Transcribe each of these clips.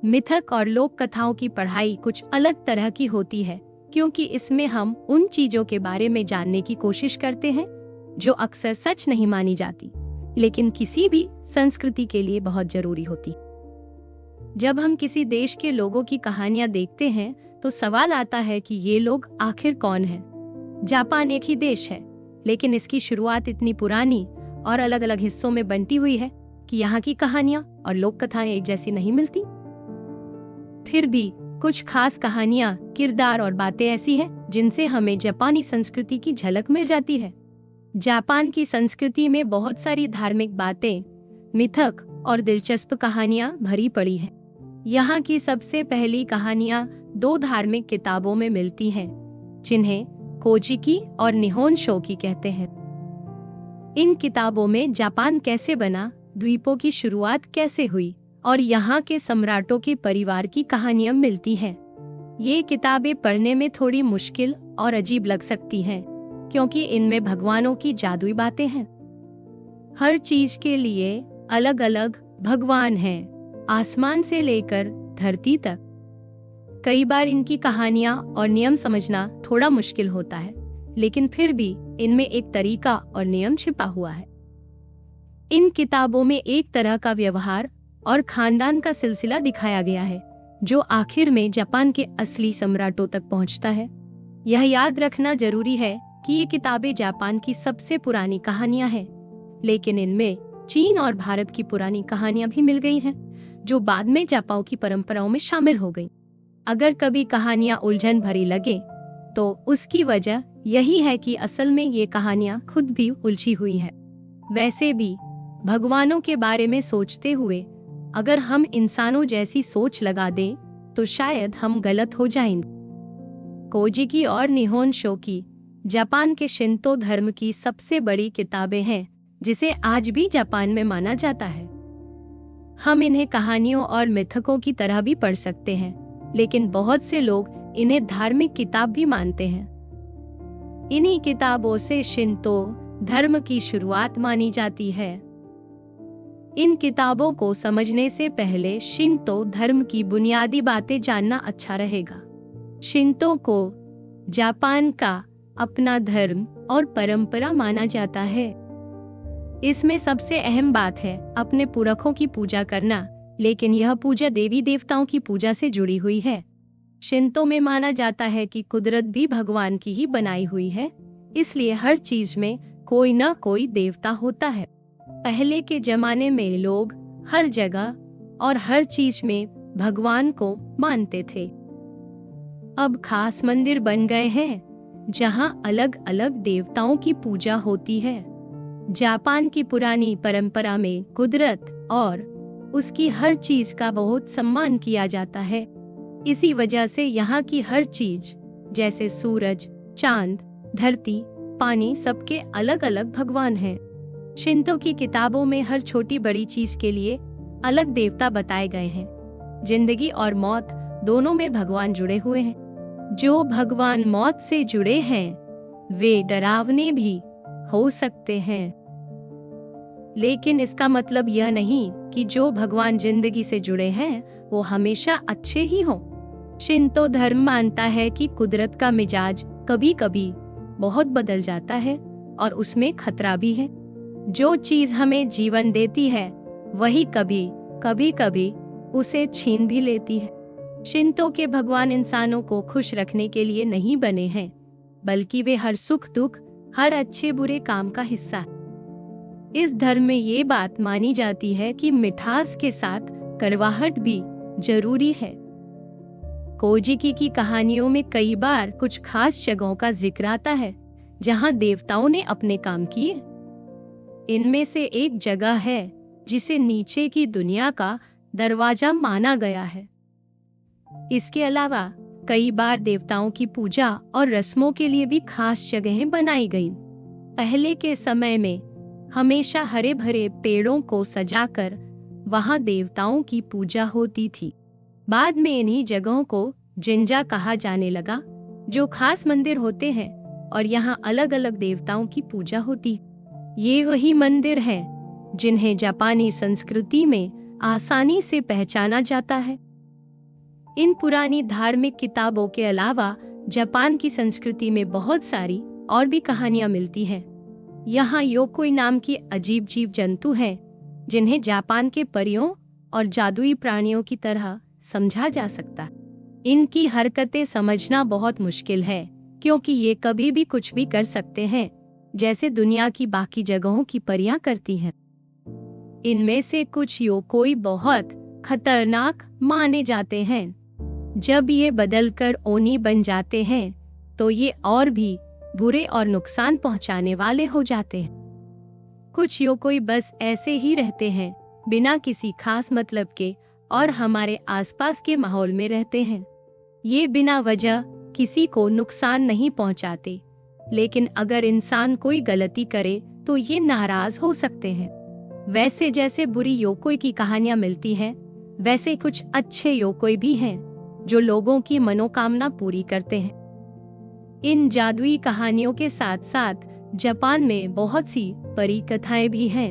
मिथक और लोक कथाओं की पढ़ाई कुछ अलग तरह की होती है, क्योंकि इसमें हम उन चीजों के बारे में जानने की कोशिश करते हैं जो अक्सर सच नहीं मानी जाती, लेकिन किसी भी संस्कृति के लिए बहुत जरूरी होती। जब हम किसी देश के लोगों की कहानियां देखते हैं तो सवाल आता है कि ये लोग आखिर कौन हैं? जापान एक ही देश है, लेकिन इसकी शुरुआत इतनी पुरानी और अलग अलग हिस्सों में बंटी हुई है कि यहाँ की कहानियां और लोक कथाएं एक जैसी नहीं मिलती। फिर भी कुछ खास कहानियां, किरदार और बातें ऐसी हैं जिनसे हमें जापानी संस्कृति की झलक मिल जाती है। जापान की संस्कृति में बहुत सारी धार्मिक बातें, मिथक और दिलचस्प कहानियां भरी पड़ी हैं। यहाँ की सबसे पहली कहानियां 2 धार्मिक किताबों में मिलती हैं, जिन्हें कोजिकी और निहोन शोकी कहते हैं। इन किताबों में जापान कैसे बना, द्वीपों की शुरुआत कैसे हुई और यहाँ के सम्राटों के परिवार की कहानियां मिलती हैं। ये किताबें पढ़ने में थोड़ी मुश्किल और अजीब लग सकती हैं, क्योंकि इनमें भगवानों की जादुई बातें हैं। हर चीज के लिए अलग अलग भगवान हैं, आसमान से लेकर धरती तक। कई बार इनकी कहानियां और नियम समझना थोड़ा मुश्किल होता है, लेकिन फिर भी इनमें एक तरीका और नियम छिपा हुआ है। इन किताबों में एक तरह का व्यवहार और खानदान का सिलसिला दिखाया गया है, जो आखिर में जापान के असली सम्राटों तक पहुंचता है। यह याद रखना जरूरी है कि ये किताबें जापान की सबसे पुरानी कहानियां हैं, लेकिन इनमें चीन और भारत की पुरानी कहानियां भी मिल गई हैं, जो बाद में जापाओं की परंपराओं में शामिल हो गईं। अगर कभी कहानियां उलझन भरी लगे, तो उसकी वजह यही है कि असल में ये कहानियां खुद भी उलझी हुई है। वैसे भी भगवानों के बारे में सोचते हुए अगर हम इंसानों जैसी सोच लगा दें, तो शायद हम गलत हो जाएंगे। कोजिकी और निहोन शोकी जापान के शिंतो धर्म की सबसे बड़ी किताबें हैं, जिसे आज भी जापान में माना जाता है। हम इन्हें कहानियों और मिथकों की तरह भी पढ़ सकते हैं, लेकिन बहुत से लोग इन्हें धार्मिक किताब भी मानते हैं। इन्हीं किताबों से शिंतो धर्म की शुरुआत मानी जाती है। इन किताबों को समझने से पहले शिंतो धर्म की बुनियादी बातें जानना अच्छा रहेगा। शिंतो को जापान का अपना धर्म और परंपरा माना जाता है। इसमें सबसे अहम बात है अपने पुरखों की पूजा करना, लेकिन यह पूजा देवी देवताओं की पूजा से जुड़ी हुई है। शिंतो में माना जाता है कि कुदरत भी भगवान की ही बनाई हुई है, इसलिए हर चीज में कोई न कोई देवता होता है। पहले के जमाने में लोग हर जगह और हर चीज में भगवान को मानते थे। अब खास मंदिर बन गए हैं, जहां अलग अलग देवताओं की पूजा होती है। जापान की पुरानी परंपरा में कुदरत और उसकी हर चीज का बहुत सम्मान किया जाता है। इसी वजह से यहाँ की हर चीज, जैसे सूरज, चांद, धरती, पानी, सबके अलग अलग भगवान हैं। शिंतो की किताबों में हर छोटी बड़ी चीज के लिए अलग देवता बताए गए हैं। जिंदगी और मौत दोनों में भगवान जुड़े हुए हैं। जो भगवान मौत से जुड़े हैं, वे डरावने भी हो सकते हैं, लेकिन इसका मतलब यह नहीं कि जो भगवान जिंदगी से जुड़े हैं वो हमेशा अच्छे ही हों। शिंतो धर्म मानता है कि कुदरत का मिजाज कभी कभी बहुत बदल जाता है और उसमें खतरा भी है। जो चीज हमें जीवन देती है, वही कभी कभी उसे छीन भी लेती है। शिंतो के भगवान इंसानों को खुश रखने के लिए नहीं बने हैं, बल्कि वे हर सुख दुख, हर अच्छे बुरे काम का हिस्सा है। इस धर्म में ये बात मानी जाती है कि मिठास के साथ कड़वाहट भी जरूरी है। कोजिकी की कहानियों में कई बार कुछ खास जगहों का जिक्र आता है, जहां देवताओं ने अपने काम किए। इनमें से एक जगह है जिसे नीचे की दुनिया का दरवाजा माना गया है। इसके अलावा कई बार देवताओं की पूजा और रस्मों के लिए भी खास जगहें बनाई गईं। पहले के समय में हमेशा हरे भरे पेड़ों को सजाकर वहां देवताओं की पूजा होती थी। बाद में इन्हीं जगहों को जिंजा कहा जाने लगा, जो खास मंदिर होते हैं और यहाँ अलग अलग देवताओं की पूजा होती है। ये वही मंदिर हैं जिन्हें जापानी संस्कृति में आसानी से पहचाना जाता है। इन पुरानी धार्मिक किताबों के अलावा जापान की संस्कृति में बहुत सारी और भी कहानियां मिलती हैं। यहाँ योकोई नाम की अजीब जीव जंतु हैं, जिन्हें जापान के परियों और जादुई प्राणियों की तरह समझा जा सकता है। इनकी हरकतें समझना बहुत मुश्किल है, क्योंकि ये कभी भी कुछ भी कर सकते हैं, जैसे दुनिया की बाकी जगहों की परियां करती हैं। इनमें से कुछ योकोई बहुत खतरनाक माने जाते हैं। जब ये बदलकर ओनी बन जाते हैं, तो ये और भी बुरे और नुकसान पहुंचाने वाले हो जाते हैं। कुछ योकोई बस ऐसे ही रहते हैं, बिना किसी खास मतलब के, और हमारे आसपास के माहौल में रहते हैं। ये बिना वजह किसी को नुकसान नहीं पहुंचाते, लेकिन अगर इंसान कोई गलती करे तो ये नाराज हो सकते हैं। वैसे जैसे बुरी योकोई की कहानियां मिलती हैं, वैसे कुछ अच्छे योकोई भी हैं, जो लोगों की मनोकामना पूरी करते हैं। इन जादुई कहानियों के साथ साथ जापान में बहुत सी परी कथाएं भी हैं।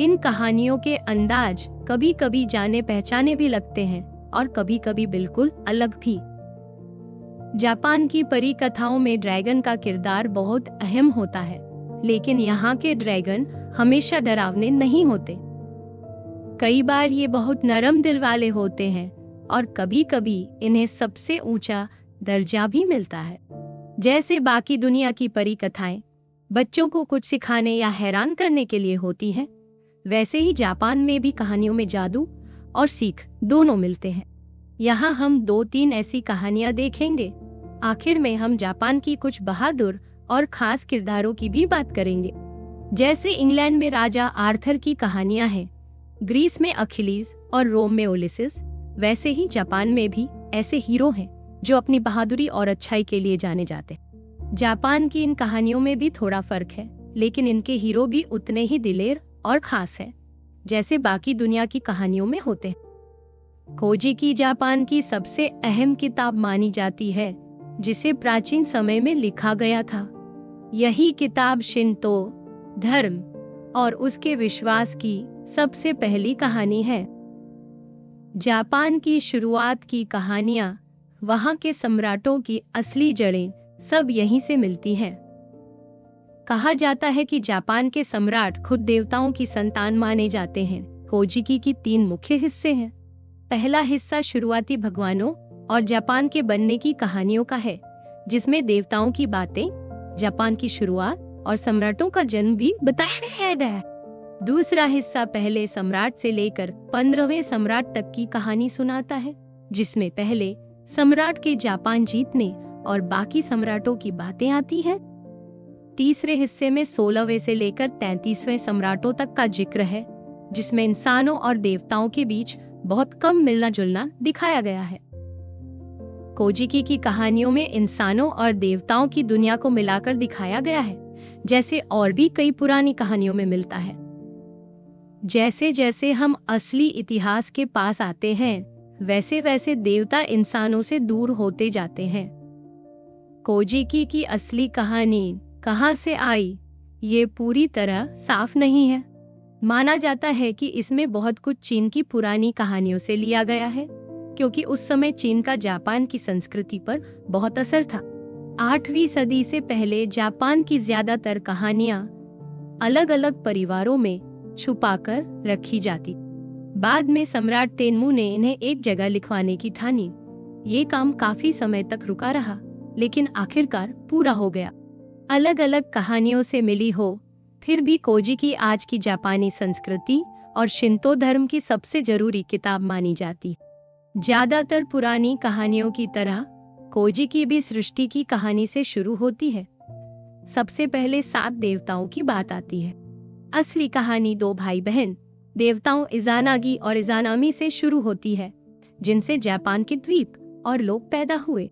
इन कहानियों के अंदाज कभी कभी जाने पहचाने भी लगते हैं और कभी कभी बिल्कुल अलग भी। जापान की परी कथाओं में ड्रैगन का किरदार बहुत अहम होता है, लेकिन यहाँ के ड्रैगन हमेशा डरावने नहीं होते। कई बार ये बहुत नरम दिल वाले होते हैं और कभी कभी इन्हें सबसे ऊंचा दर्जा भी मिलता है। जैसे बाकी दुनिया की परी कथाएं बच्चों को कुछ सिखाने या हैरान करने के लिए होती हैं, वैसे ही जापान में भी कहानियों में जादू और सीख दोनों मिलते हैं। यहाँ हम 2-3 ऐसी कहानियां देखेंगे। आखिर में हम जापान की कुछ बहादुर और खास किरदारों की भी बात करेंगे। जैसे इंग्लैंड में राजा आर्थर की कहानियां हैं, ग्रीस में अखिलीज और रोम में उलिसिस, वैसे ही जापान में भी ऐसे हीरो हैं जो अपनी बहादुरी और अच्छाई के लिए जाने जाते हैं। जापान की इन कहानियों में भी थोड़ा फर्क है, लेकिन इनके हीरो भी उतने ही दिलेर और खास हैं, जैसे बाकी दुनिया की कहानियों में होते हैं। कोजी की जापान की सबसे अहम किताब मानी जाती है, जिसे प्राचीन समय में लिखा गया था। यही किताब शिंतो धर्म और उसके विश्वास की सबसे पहली कहानी है। जापान की शुरुआत की कहानियां, वहां के सम्राटों की असली जड़ें सब यहीं से मिलती हैं। कहा जाता है कि जापान के सम्राट खुद देवताओं की संतान माने जाते हैं। कोजिकी की 3 मुख्य हिस्से हैं। पहला हिस्सा शुरुआती भगवानों और जापान के बनने की कहानियों का है, जिसमें देवताओं की बातें, जापान की शुरुआत और सम्राटों का जन्म भी बताया गया है। दूसरा हिस्सा पहले सम्राट से लेकर 15वें सम्राट तक की कहानी सुनाता है, जिसमें पहले सम्राट के जापान जीतने और बाकी सम्राटों की बातें आती हैं। तीसरे हिस्से में 16वें से लेकर 33वें सम्राटों तक का जिक्र है, जिसमें इंसानों और देवताओं के बीच बहुत कम मिलना जुलना दिखाया गया है। कोजिकी की कहानियों में इंसानों और देवताओं की दुनिया को मिलाकर दिखाया गया है, जैसे और भी कई पुरानी कहानियों में मिलता है। जैसे जैसे हम असली इतिहास के पास आते हैं, वैसे वैसे देवता इंसानों से दूर होते जाते हैं। कोजिकी की असली कहानी कहां से आई, ये पूरी तरह साफ नहीं है। माना जाता है कि इसमें बहुत कुछ चीन की पुरानी कहानियों से लिया गया है, क्योंकि उस समय चीन का जापान की संस्कृति पर बहुत असर था। 8वीं सदी से पहले जापान की ज्यादातर कहानियां अलग अलग परिवारों में छुपाकर रखी जाती। बाद में सम्राट तेन्मू ने इन्हें एक जगह लिखवाने की ठानी। ये काम काफी समय तक रुका रहा, लेकिन आखिरकार पूरा हो गया। अलग अलग कहानियों से मिली हो, फिर भी कोजिकी आज की जापानी संस्कृति और शिंतो धर्म की सबसे जरूरी किताब मानी जाती। ज्यादातर पुरानी कहानियों की तरह कोजिकी भी सृष्टि की कहानी से शुरू होती है। सबसे पहले 7 देवताओं की बात आती है। असली कहानी 2 भाई बहन देवताओं इजानागी और इजानामी से शुरू होती है, जिनसे जापान के द्वीप और लोग पैदा हुए।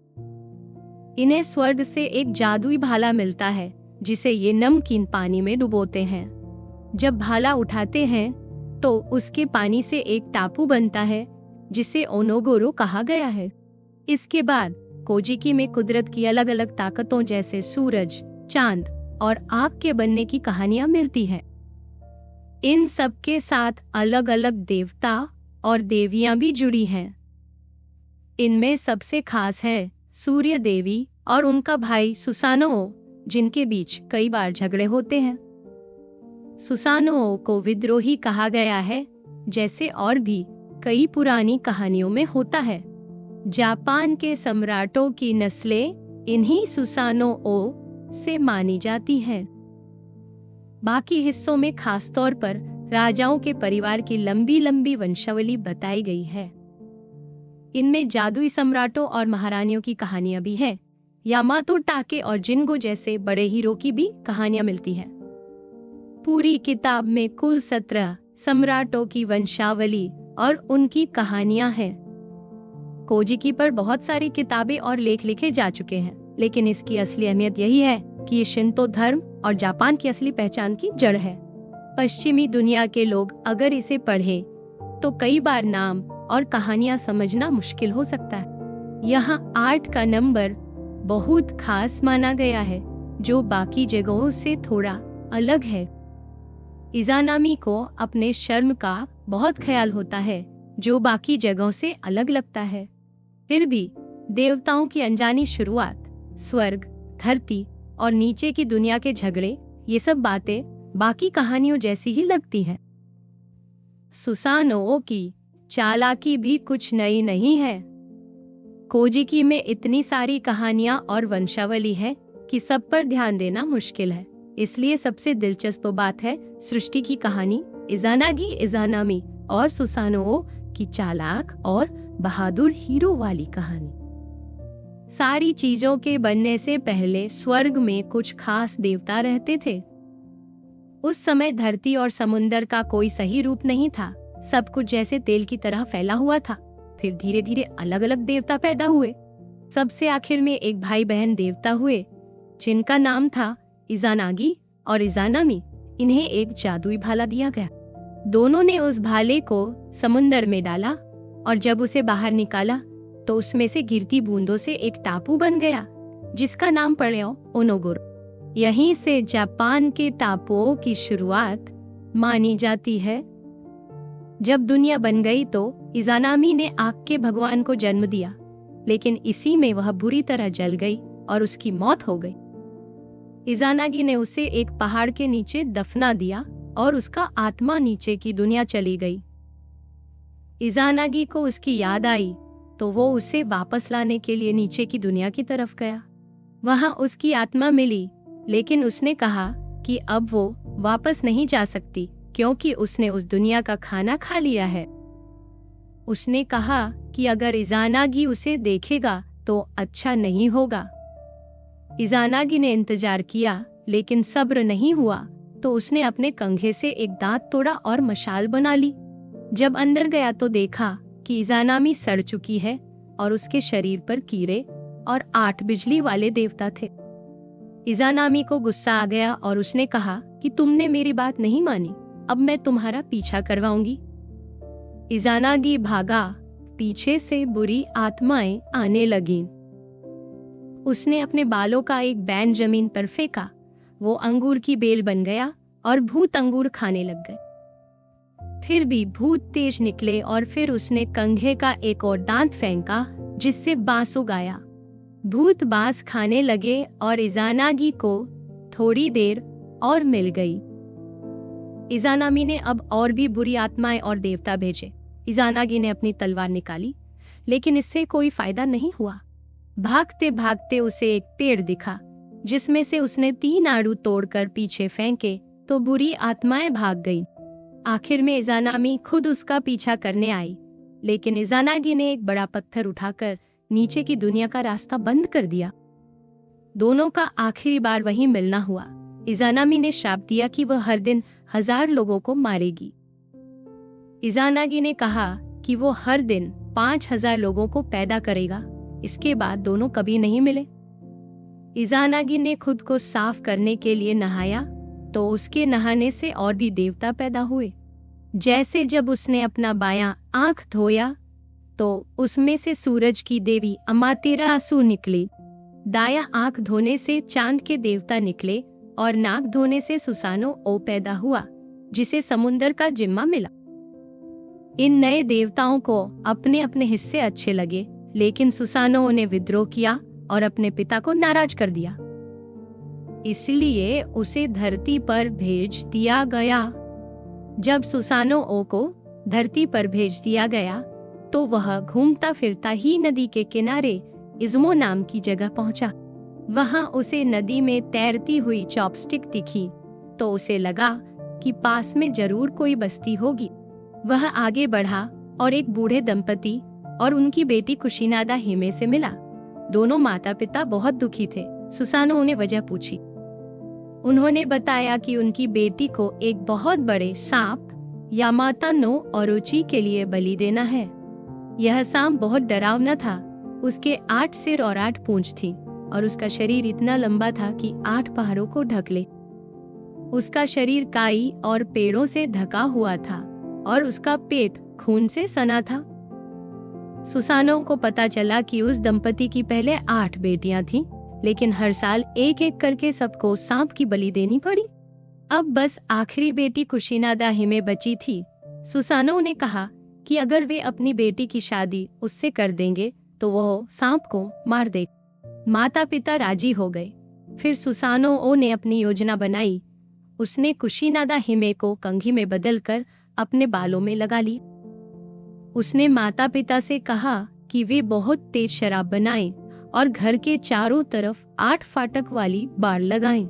इन्हें स्वर्ग से एक जादुई भाला मिलता है, जिसे ये नमकीन पानी में डुबोते हैं। जब भाला उठाते हैं तो उसके पानी से एक टापू बनता है, जिसे ओनोगोरो कहा गया है। इसके बाद कोजिकी में कुदरत की अलग अलग ताकतों जैसे सूरज, चांद और आग के बनने की कहानियां मिलती हैं। इन सब के साथ अलग अलग देवता और देवियां भी जुड़ी हैं। इनमें सबसे खास है सूर्य देवी और उनका भाई सुसानो, जिनके बीच कई बार झगड़े होते हैं। सुसानो को विद्रोही कहा गया है, जैसे और भी कई पुरानी कहानियों में होता है। जापान के सम्राटों की नस्लें इन्हीं सुसानो से मानी जाती हैं। बाकी हिस्सों में खासतौर पर राजाओं के परिवार की लंबी लंबी वंशावली बताई गई है। इनमें जादुई सम्राटों और महारानियों की कहानियां भी हैं। यामातो, टाके और जिंगो जैसे बड़े हीरो की भी कहानियां मिलती हैं। पूरी किताब में कुल 17 सम्राटों की वंशावली और उनकी कहानियां हैं। कोजिकी पर बहुत सारी किताबें और लेख लिखे जा चुके हैं, लेकिन इसकी असली अहमियत यही है कि ये शिंतो धर्म और जापान की असली पहचान की जड़ है। पश्चिमी दुनिया के लोग अगर इसे पढ़ें तो कई बार नाम और कहानियां समझना मुश्किल हो सकता है। यहाँ 8 का नंबर बहुत खास माना गया है, जो बाकी जगहों से थोड़ा अलग है। इज़ानामी को अपने शर्म का बहुत ख्याल होता है, जो बाकी जगहों से अलग लगता है। फिर भी देवताओं की अनजानी शुरुआत, स्वर्ग, धरती और नीचे की दुनिया के झगड़े, ये सब बातें बाकी कहानियों जैसी ही लगती हैं। सुसानो की चालाकी भी कुछ नई नहीं है। कोजिकी में इतनी सारी कहानियां और वंशावली है कि सब पर ध्यान देना मुश्किल है। इसलिए सबसे दिलचस्प बात है सृष्टि की कहानी, इज़ानागी, इज़ानामी और सुसानो की चालाक और बहादुर हीरो वाली कहानी। सारी चीजों के बनने से पहले स्वर्ग में कुछ खास देवता रहते थे। उस समय धरती और समुंदर का कोई सही रूप नहीं था। सब कुछ जैसे तेल की तरह फैला हुआ था। फिर धीरे धीरे अलग अलग देवता पैदा हुए। सबसे आखिर में एक भाई बहन देवता हुए, जिनका नाम था इज़ानागी और इज़ानामी। इन्हें एक जादुई भाला दिया गया। दोनों ने उस भाले को समुंदर में डाला और जब उसे बाहर निकाला तो उसमें से गिरती बूंदों से एक टापू बन गया, जिसका नाम पड़ो ओनोगुरो। यहीं से जापान के टापुओं की शुरुआत मानी जाती है। जब दुनिया बन गई तो इज़ानामी ने आग के भगवान को जन्म दिया, लेकिन इसी में वह बुरी तरह जल गई और उसकी मौत हो गई। इज़ानागी ने उसे एक पहाड़ के नीचे दफना दिया और उसका आत्मा नीचे की दुनिया चली गई। इज़ानागी को उसकी याद आई तो वो उसे वापस लाने के लिए नीचे की दुनिया की तरफ गया। वहां उसकी आत्मा मिली, लेकिन उसने कहा कि अब वो वापस नहीं जा सकती क्योंकि उसने उस दुनिया का खाना खा लिया है। उसने कहा कि अगर इज़ानागी उसे देखेगा तो अच्छा नहीं होगा। इज़ानागी ने इंतजार किया, लेकिन सब्र नहीं हुआ तो उसने अपने कंघे से एक दांत तोड़ा और मशाल बना ली। जब अंदर गया तो देखा कि इज़ानामी सड़ चुकी है और उसके शरीर पर कीड़े और 8 बिजली वाले देवता थे। इज़ानामी को गुस्सा आ गया और उसने कहा कि तुमने मेरी बात नहीं मानी, अब मैं तुम्हारा पीछा करवाऊंगी। इज़ानागी भागा, पीछे से बुरी आत्माएं आने लगीं। उसने अपने बालों का एक बैंड जमीन पर फेंका। वो अंगूर की बेल बन गया और भूत अंगूर खाने लग गए। फिर भी भूत तेज निकले और फिर उसने कंघे का एक और दांत फेंका, जिससे बांस उगाया। भूत बांस खाने लगे और इज़ानागी को थोड़ी देर और मिल गई। इज़ानामी ने अब और भी बुरी आत्माएं और देवता भेजे। इज़ानागी ने अपनी तलवार निकाली, लेकिन इससे कोई फायदा नहीं हुआ। भागते भागते उसे एक पेड़ दिखा, जिसमें से उसने 3 आड़ू तोड़कर पीछे फेंके तो बुरी आत्माएं भाग गईं। आखिर में इज़ानामी खुद उसका पीछा करने आई, लेकिन इज़ानागी ने एक बड़ा पत्थर उठाकर नीचे की दुनिया का रास्ता बंद कर दिया। दोनों का आखिरी बार वहीं मिलना हुआ। इज़ानामी ने श्राप दिया कि वह हर दिन 1000 लोगों को मारेगी। इज़ानागी ने कहा कि वो हर दिन 5000 लोगों को पैदा करेगा। इसके बाद दोनों कभी नहीं मिले। इज़ानागी ने खुद को साफ करने के लिए नहाया तो उसके नहाने से और भी देवता पैदा हुए। जैसे जब उसने अपना बायां आंख धोया तो उसमें से सूरज की देवी अमातेरासु निकली। दायां आंख धोने से चांद के देवता निकले और नाक धोने से सुसानो पैदा हुआ, जिसे समुंदर का जिम्मा मिला। इन नए देवताओं को अपने अपने हिस्से अच्छे लगे, लेकिन सुसानो ने विद्रोह किया और अपने पिता को नाराज कर दिया। इसलिए उसे धरती पर भेज दिया गया। जब सुसानो को धरती पर भेज दिया गया तो वह घूमता फिरता ही नदी के किनारे इज़्मो नाम की जगह पहुंचा। वहां उसे नदी में तैरती हुई चॉपस्टिक दिखी तो उसे लगा कि पास में जरूर कोई बस्ती होगी। वह आगे बढ़ा और एक बूढ़े दंपति और उनकी बेटी कुशीनादा हिमे से मिला। दोनों माता पिता बहुत दुखी थे। सुसानो ने वजह पूछी। उन्होंने बताया कि उनकी बेटी को एक बहुत बड़े सांप यामाता नो ओरोची के लिए बलि देना है। यह सांप बहुत डरावना था। उसके 8 सिर और 8 पूंछ थी और उसका शरीर इतना लंबा था कि 8 पहाड़ों को ढक ले। उसका शरीर काई और पेड़ों से ढका हुआ था और उसका पेट खून से सना था। सुसानो को पता चला कि उस दंपति की पहले 8 बेटियां थीं, लेकिन हर साल एक एक करके सबको सांप की बलि देनी पड़ी। अब बस आखिरी बेटी कुशीनादा हिमे बची थी। सुसानो ने कहा कि अगर वे अपनी बेटी की शादी उससे कर देंगे तो वह सांप को मार दे। माता पिता राजी हो गए। फिर सुसानो ने अपनी योजना बनाई। उसने कुशीनादा हिमे को कंघी में बदलकर अपने बालों में लगा ली। उसने माता पिता से कहा कि वे बहुत तेज शराब बनाएं और घर के चारों तरफ 8 फाटक वाली बाड़ लगाएं।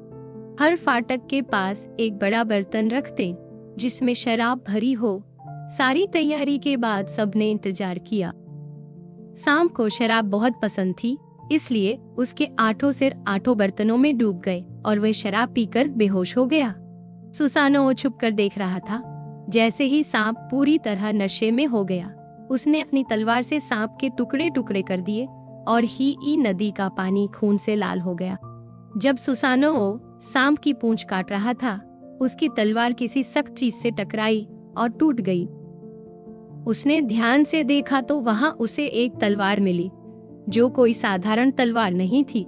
हर फाटक के पास एक बड़ा बर्तन रख दें जिसमें शराब भरी हो। सारी तैयारी के बाद सबने इंतजार किया। सांप को शराब बहुत पसंद थी, इसलिए उसके 8 सिर 8 बर्तनों में डूब गए और वह शराब पीकर बेहोश हो गया। सुसानो छुपकर देख रहा था। जैसे ही सांप पूरी तरह नशे में हो गया, उसने अपनी तलवार से सांप के टुकड़े टुकड़े कर दिए और ही नदी का पानी खून से लाल हो गया। जब सुसानो सांप की पूंछ काट रहा था, उसकी तलवार किसी सख्त चीज से टकराई और टूट गई। उसने ध्यान से देखा तो वहां उसे एक तलवार मिली जो कोई साधारण तलवार नहीं थी।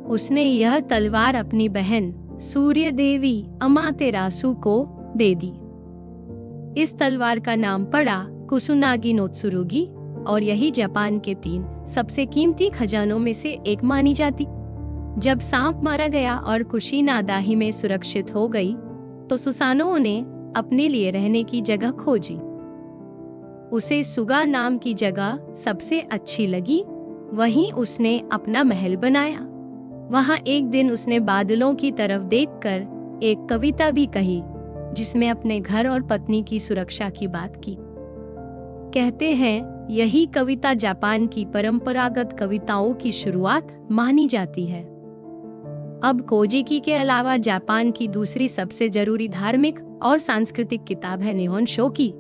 उसने यह तलवार अपनी बहन सूर्य देवी अमातेरासु को दे दी। इस तलवार का नाम पड़ा कुसुनागी नो त्सुरुगी और यही जापान के 3 सबसे कीमती खजानों में से एक मानी जाती। जब सांप मारा गया और कुशीनादा हिमे सुरक्षित हो गई तो सुसानो ने अपने लिए रहने की जगह खोजी। उसे सुगा नाम की जगह सबसे अच्छी लगी। वहीं उसने अपना महल बनाया। वहां एक दिन उसने बादलों की तरफ देखकर एक कविता भी कही जिसमें अपने घर और पत्नी की सुरक्षा की बात की। कहते हैं यही कविता जापान की परंपरागत कविताओं की शुरुआत मानी जाती है। अब कोजिकी के अलावा जापान की दूसरी सबसे जरूरी धार्मिक और सांस्कृतिक किताब है निहोन शोकी।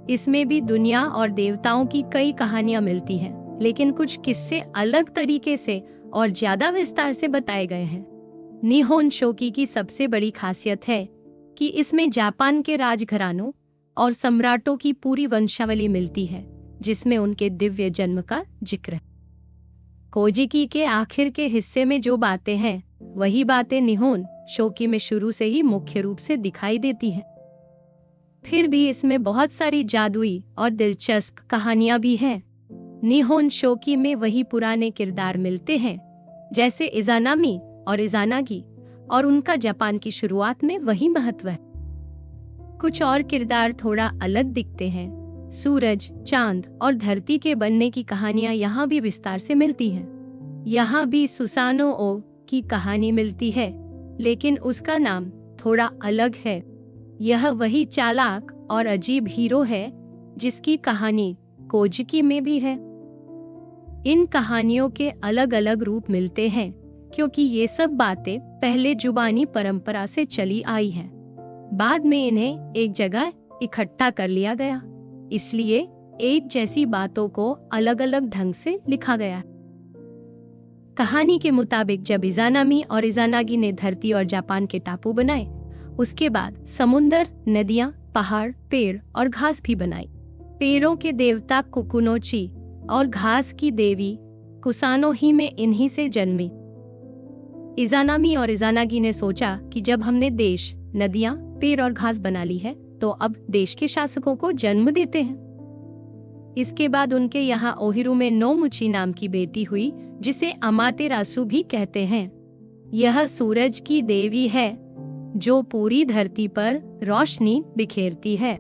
इसमें भी दुनिया और देवताओं की कई कहानियां मिलती हैं, लेकिन कुछ किस्से अलग तरीके से और ज्यादा विस्तार से बताए गए हैं। निहोन शोकी की सबसे बड़ी खासियत है कि इसमें जापान के राजघरानों और सम्राटों की पूरी वंशावली मिलती है, जिसमें उनके दिव्य जन्म का जिक्र है। कोजिकी के आखिर के हिस्से में जो बातें हैं, वही बातें निहोन शोकी में शुरू से ही मुख्य रूप से दिखाई देती हैं। फिर भी इसमें बहुत सारी जादुई और दिलचस्प कहानियां भी हैं। निहोन शोकी में वही पुराने किरदार मिलते हैं, जैसे इज़ानामी और इज़ानागी, और उनका जापान की शुरुआत में वही महत्व है। कुछ और किरदार थोड़ा अलग दिखते हैं। सूरज, चांद और धरती के बनने की कहानियां यहाँ भी विस्तार से मिलती हैं। यहाँ भी सुसानो की कहानी मिलती है, लेकिन उसका नाम थोड़ा अलग है। यह वही चालाक और अजीब हीरो है जिसकी कहानी कोजिकी में भी है। इन कहानियों के अलग अलग रूप मिलते हैं क्योंकि ये सब बातें पहले जुबानी परंपरा से चली आई हैं। बाद में इन्हें एक जगह इकट्ठा कर लिया गया, इसलिए एक जैसी बातों को अलग अलग ढंग से लिखा गया। कहानी के मुताबिक जब इज़ानामी और इज़ानागी ने धरती और जापान के टापू बनाए, उसके बाद समुंदर, नदियां, पहाड़, पेड़ और घास भी बनाई। पेड़ों के देवता कुकुनोची और घास की देवी कुसानो ही में इन्हीं से जन्मी। इज़ानामी और इज़ानागी ने सोचा कि जब हमने देश, नदियां, पेड़ और घास बना ली है तो अब देश के शासकों को जन्म देते हैं। इसके बाद उनके यहाँ ओहिरू में नोमुची नाम की बेटी हुई, जिसे अमातेरासु भी कहते हैं। यह सूरज की देवी है जो पूरी धरती पर रोशनी बिखेरती है।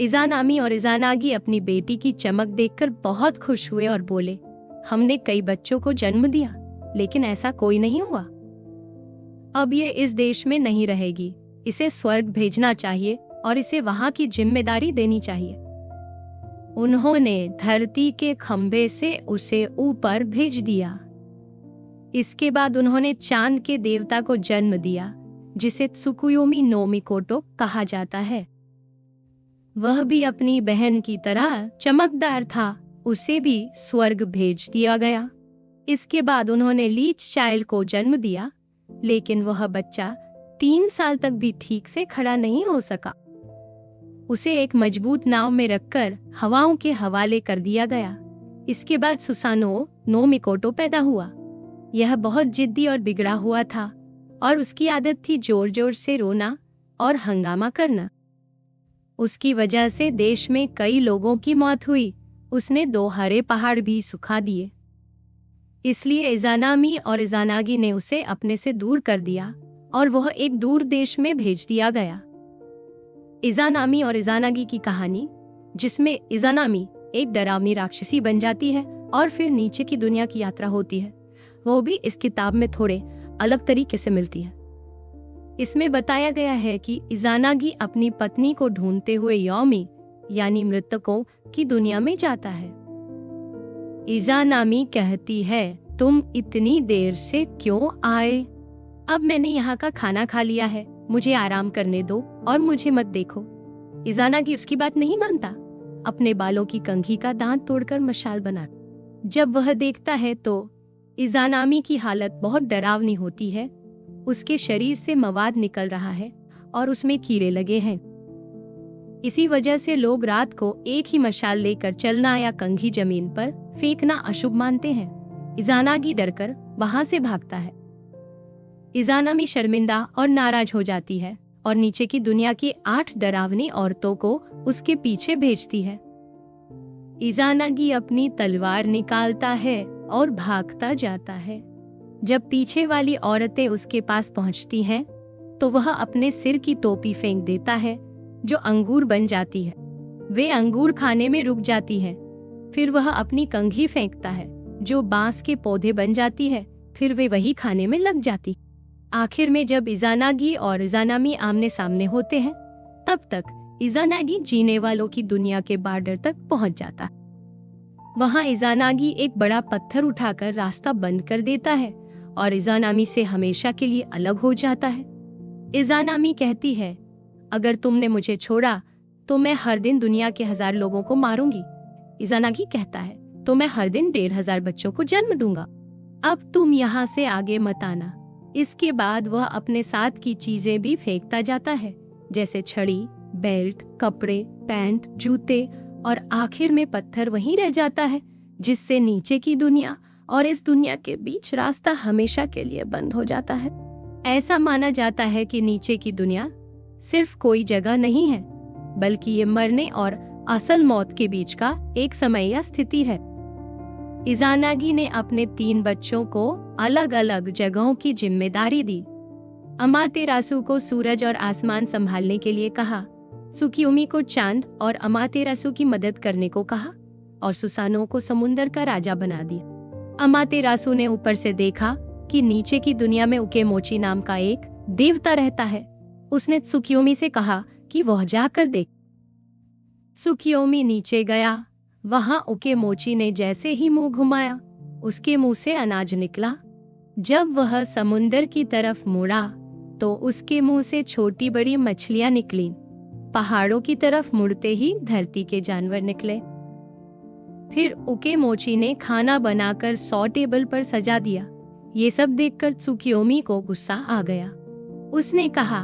इज़ानामी और इज़ानागी अपनी बेटी की चमक देखकर बहुत खुश हुए और बोले, हमने कई बच्चों को जन्म दिया, लेकिन ऐसा कोई नहीं हुआ। अब ये इस देश में नहीं रहेगी, इसे स्वर्ग भेजना चाहिए और इसे वहां की जिम्मेदारी देनी चाहिए। उन्होंने धरती के खंभे से उसे ऊपर भेज दिया। इसके बाद उन्होंने चांद के देवता को जन्म दिया, जिसे त्सुकुयोमी नो मिकोटो कहा जाता है। वह भी अपनी बहन की तरह चमकदार था, उसे भी स्वर्ग भेज दिया गया। इसके बाद उन्होंने लीच चाइल्ड को जन्म दिया, लेकिन वह बच्चा 3 साल तक भी ठीक से खड़ा नहीं हो सका। उसे एक मजबूत नाव में रखकर हवाओं के हवाले कर दिया गया। इसके बाद सुसानो नो मिकोटो पैदा हुआ। यह बहुत जिद्दी और बिगड़ा हुआ था और उसकी आदत थी जोर जोर से रोना और हंगामा करना। उसकी वजह से देश में कई लोगों की मौत हुई। उसने 2 हरे पहाड़ भी सुखा दिए। इसलिए इज़ानामी और इज़ानागी ने उसे अपने से दूर कर दिया और वह एक दूर देश में भेज दिया गया। इज़ानामी और इज़ानागी की कहानी, जिसमें इज़ानामी एक डरावनी राक्षसी बन जाती है और फिर नीचे की दुनिया की यात्रा होती है, वो भी इस किताब में थोड़े अलग तरीके से मिलती है। इसमें बताया गया है कि इज़ानागी अपनी पत्नी को ढूंढते हुए योमी यानी मृतकों की दुनिया में जाता है। इज़ानामी कहती है, तुम इतनी देर से क्यों आए? अब मैंने यहाँ का खाना खा लिया है, मुझे आराम करने दो और मुझे मत देखो। इज़ानागी उसकी बात नहीं मानता। अपने बालों की कंघी का दांत तोड़कर मशाल बना। जब वह देखता है तो इज़ानामी की हालत बहुत डरावनी होती है। उसके शरीर से मवाद निकल रहा है और उसमें कीड़े लगे हैं। इसी वजह से लोग रात को एक ही मशाल लेकर चलना या कंघी जमीन पर फेंकना अशुभ मानते हैं। इज़ानागी डरकर वहां से भागता है। इज़ानामी शर्मिंदा और नाराज हो जाती है और नीचे की दुनिया की 8 डरावनी औरतों को उसके पीछे भेजती है। इज़ानागी अपनी तलवार निकालता है और भागता जाता है। जब पीछे वाली औरतें उसके पास पहुंचती हैं, तो वह अपने सिर की टोपी फेंक देता है, जो अंगूर बन जाती है। वे अंगूर खाने में रुक जाती है। फिर वह अपनी कंघी फेंकता है, जो बांस के पौधे बन जाती है। फिर वे वही खाने में लग जाती। आखिर में जब इज़ानागी और इज़ानामी आमने सामने होते हैं, तब तक इज़ानागी जीने वालों की दुनिया के बॉर्डर तक पहुंच जाता। वहां इज़ानागी एक बड़ा पत्थर उठाकर रास्ता बंद कर देता है और इज़ानामी से हमेशा के लिए अलग हो जाता है। इज़ानामी कहती है, अगर तुमने मुझे छोड़ा तो मैं हर दिन दुनिया के 1000 लोगों को मारूंगी। इज़ानागी कहता है, तो मैं हर दिन 1500 बच्चों को जन्म दूंगा। अब तुम यहाँ से आगे मत आना। इसके बाद वह अपने साथ की चीजें भी फेंकता जाता है, जैसे छड़ी, बेल्ट, कपड़े, पैंट, जूते, और आखिर में पत्थर वहीं रह जाता है, जिससे नीचे की दुनिया और इस दुनिया के बीच रास्ता हमेशा के लिए बंद हो जाता है। ऐसा माना जाता है कि नीचे की दुनिया सिर्फ कोई जगह नहीं है, बल्कि ये मरने और असल मौत के बीच का एक समय या स्थिति है। इज़ानागी ने अपने 3 बच्चों को अलग अलग जगहों की जिम्मेदारी दी। अमातेरासु को सूरज और आसमान संभालने के लिए कहा, सुकियोमी को चांद और अमातेरासु की मदद करने को कहा और सुसानो को समुंदर का राजा बना दिया। अमातेरासु ने ऊपर से देखा कि नीचे की दुनिया में उकेमोची नाम का एक देवता रहता है। उसने त्सुकियोमी से कहा कि वह जाकर देख। त्सुकियोमी नीचे गया। वहां उकेमोची ने जैसे ही मुंह घुमाया, उसके मुंह से अनाज निकला। जब वह समुंदर की तरफ मुड़ा तो उसके मुंह से छोटी बड़ी मछलियां निकली। पहाड़ों की तरफ मुड़ते ही धरती के जानवर निकले। फिर उकेमोची ने खाना बनाकर 100 टेबल पर सजा दिया। ये सब देखकर त्सुकियोमी को गुस्सा आ गया। उसने कहा,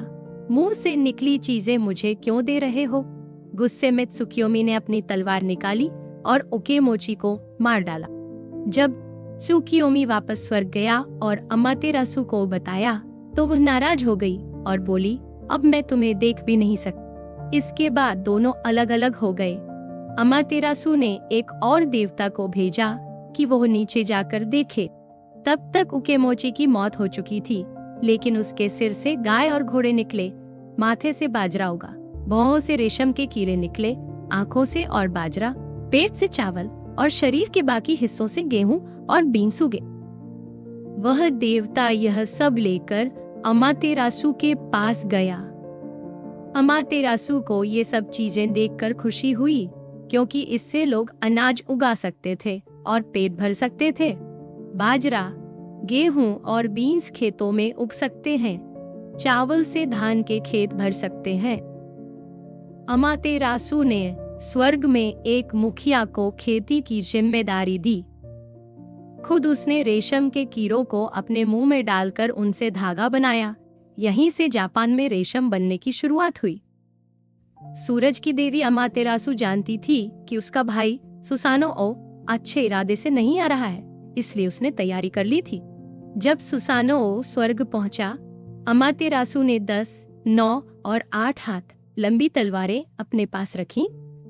मुंह से निकली चीजें मुझे क्यों दे रहे हो? गुस्से में त्सुकियोमी ने अपनी तलवार निकाली और उकेमोची को मार डाला। जब त्सुकियोमी वापस स्वर्ग गया और अमातेरासु को बताया तो वह नाराज हो गई और बोली, अब मैं तुम्हें देख भी नहीं सकती। इसके बाद दोनों अलग अलग हो गए। अमातेरासु ने एक और देवता को भेजा कि वह नीचे जाकर देखे। तब तक उकेमोची की मौत हो चुकी थी, लेकिन उसके सिर से गाय और घोड़े निकले, माथे से बाजरा उगा, भौहों से रेशम के कीड़े निकले, आंखों से और बाजरा, पेट से चावल और शरीर के बाकी हिस्सों से गेहूं और बीन्स उगे। वह देवता यह सब लेकर अमातेरासु के पास गया। अमातेरासु को ये सब चीजें देखकर खुशी हुई, क्योंकि इससे लोग अनाज उगा सकते थे और पेट भर सकते थे। बाजरा, गेहूं और बीन्स खेतों में उग सकते हैं, चावल से धान के खेत भर सकते हैं। अमातेरासु ने स्वर्ग में एक मुखिया को खेती की जिम्मेदारी दी। खुद उसने रेशम के कीड़ों को अपने मुंह में डालकर उनसे धागा बनाया। यहीं से जापान में रेशम बनने की शुरुआत हुई। सूरज की देवी अमातेरासु जानती थी कि उसका भाई सुसानो-ओ अच्छे इरादे से नहीं आ रहा है, इसलिए उसने तैयारी कर ली थी। जब सुसानो-ओ स्वर्ग पहुंचा, अमातेरासु ने 10, 9 और 8 हाथ लंबी तलवारें अपने पास रखी,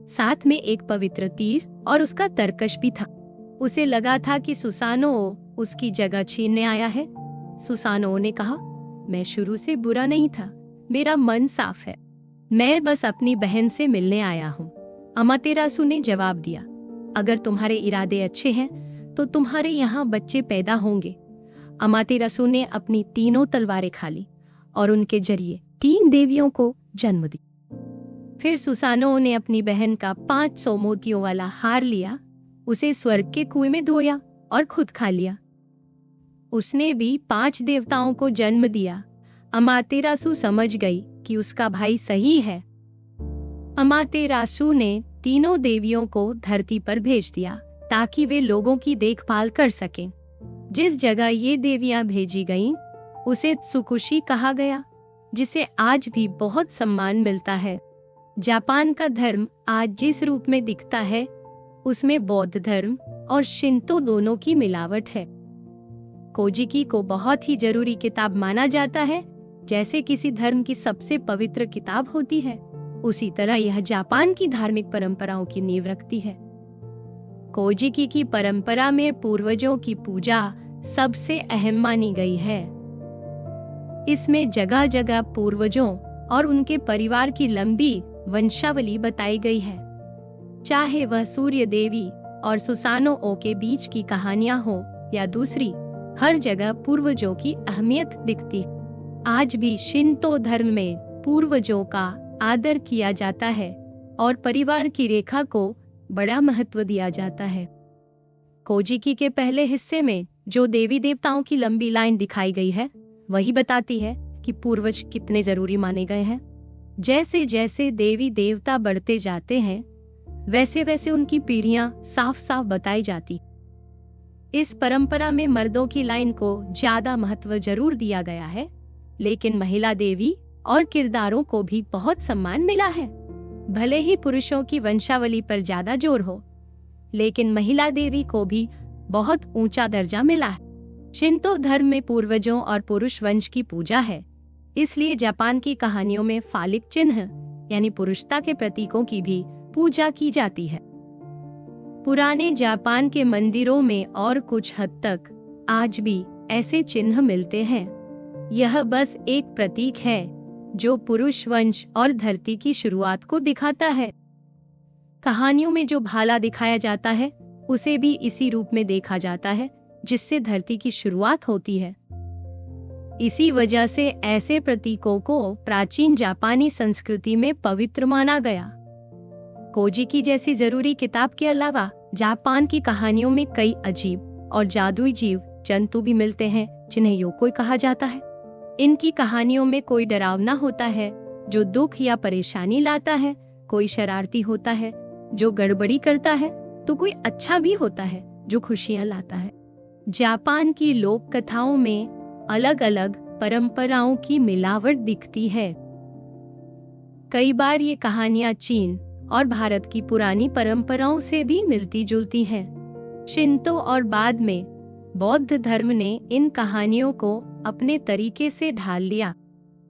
साथ में एक पवित्र तीर और उसका तरकश भी था। उसे लगा था कि सुसानो-ओ उसकी जगह छीनने आया है। सुसानो-ओ ने कहा, मैं शुरू से बुरा नहीं था, मेरा मन साफ है, मैं बस अपनी बहन से मिलने आया हूँ। अमातेरासु ने जवाब दिया, अगर तुम्हारे इरादे अच्छे हैं तो तुम्हारे यहाँ बच्चे पैदा होंगे। अमातेरासु ने अपनी तीनों तलवारें खा ली और उनके जरिए 3 देवियों को जन्म दी। फिर सुसानो ने अपनी बहन का 500 मोतियों वाला हार लिया, उसे स्वर्ग के कुएं में धोया और खुद खा लिया। उसने भी 5 देवताओं को जन्म दिया। अमातेरासु समझ गई कि उसका भाई सही है। अमातेरासु ने तीनों देवियों को धरती पर भेज दिया ताकि वे लोगों की देखभाल कर सकें। जिस जगह ये देवियां भेजी गईं, उसे त्सुकुशी कहा गया, जिसे आज भी बहुत सम्मान मिलता है। जापान का धर्म आज जिस रूप में दिखता है, उसमें बौद्ध धर्म और शिंतो दोनों की मिलावट है। कोजिकी को बहुत ही जरूरी किताब माना जाता है। जैसे किसी धर्म की सबसे पवित्र किताब होती है, उसी तरह यह जापान की धार्मिक परंपराओं की नींव रखती है। कोजिकी की परंपरा में पूर्वजों की पूजा सबसे अहम मानी गई है। इसमें जगह जगह पूर्वजों और उनके परिवार की लंबी वंशावली बताई गई है। चाहे वह सूर्य देवी और सुसानो-ओ के बीच की कहानियां हो या दूसरी, हर जगह पूर्वजों की अहमियत दिखती है। आज भी शिंतो धर्म में पूर्वजों का आदर किया जाता है और परिवार की रेखा को बड़ा महत्व दिया जाता है। कोजिकी के पहले हिस्से में जो देवी देवताओं की लंबी लाइन दिखाई गई है, वही बताती है कि पूर्वज कितने जरूरी माने गए हैं। जैसे जैसे देवी देवता बढ़ते जाते हैं, वैसे वैसे उनकी पीढ़ियां साफ साफ बताई जाती। इस परंपरा में मर्दों की लाइन को ज्यादा महत्व जरूर दिया गया है, लेकिन महिला देवी और किरदारों को भी बहुत सम्मान मिला है। भले ही पुरुषों की वंशावली पर ज्यादा जोर हो, लेकिन महिला देवी को भी बहुत ऊंचा दर्जा मिला है। शिंतो धर्म में पूर्वजों और पुरुष वंश की पूजा है, इसलिए जापान की कहानियों में फालिक चिन्ह यानी पुरुषता के प्रतीकों की भी पूजा की जाती है। पुराने जापान के मंदिरों में और कुछ हद तक आज भी ऐसे चिन्ह मिलते हैं। यह बस एक प्रतीक है जो पुरुष वंश और धरती की शुरुआत को दिखाता है। कहानियों में जो भाला दिखाया जाता है, उसे भी इसी रूप में देखा जाता है जिससे धरती की शुरुआत होती है। इसी वजह से ऐसे प्रतीकों को प्राचीन जापानी संस्कृति में पवित्र माना गया। कोजिकी जैसी जरूरी किताब के अलावा जापान की कहानियों में कई अजीब और जादुई जीव जंतु भी मिलते हैं, जिन्हें योकोई कहा जाता है। इनकी कहानियों में कोई डरावना होता है जो दुख या परेशानी लाता है, कोई शरारती होता है जो गड़बड़ी करता है, तो कोई अच्छा भी होता है जो खुशियां लाता है। जापान की लोक कथाओं में अलग अलग परंपराओं की मिलावट दिखती है। कई बार ये कहानियां चीन और भारत की पुरानी परंपराओं से भी मिलती जुलती हैं। शिंतो और बाद में बौद्ध धर्म ने इन कहानियों को अपने तरीके से ढाल लिया।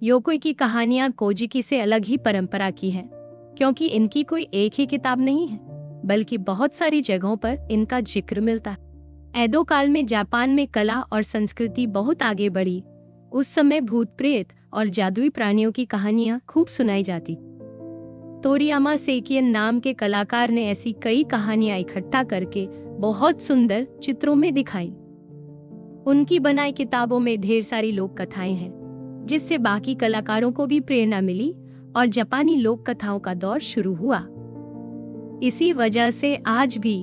योकोई की कहानियां कोजिकी से अलग ही परंपरा की हैं, क्योंकि इनकी कोई एक ही किताब नहीं है, बल्कि बहुत सारी जगहों पर इनका जिक्र मिलता है। एडो काल में जापान में कला और संस्कृति बहुत आगे बढ़ी। उस समय भूत प्रेत और जादुई प्राणियों की कहानियां खूब सुनाई जाती। तोरियामा सेकियन नाम के कलाकार ने ऐसी कई कहानियां इकट्ठा करके बहुत सुंदर चित्रों में दिखाई। उनकी बनाई किताबों में ढेर सारी लोक कथाएं हैं, जिससे बाकी कलाकारों को भी प्रेरणा मिली और जापानी लोक कथाओं का दौर शुरू हुआ। इसी वजह से आज भी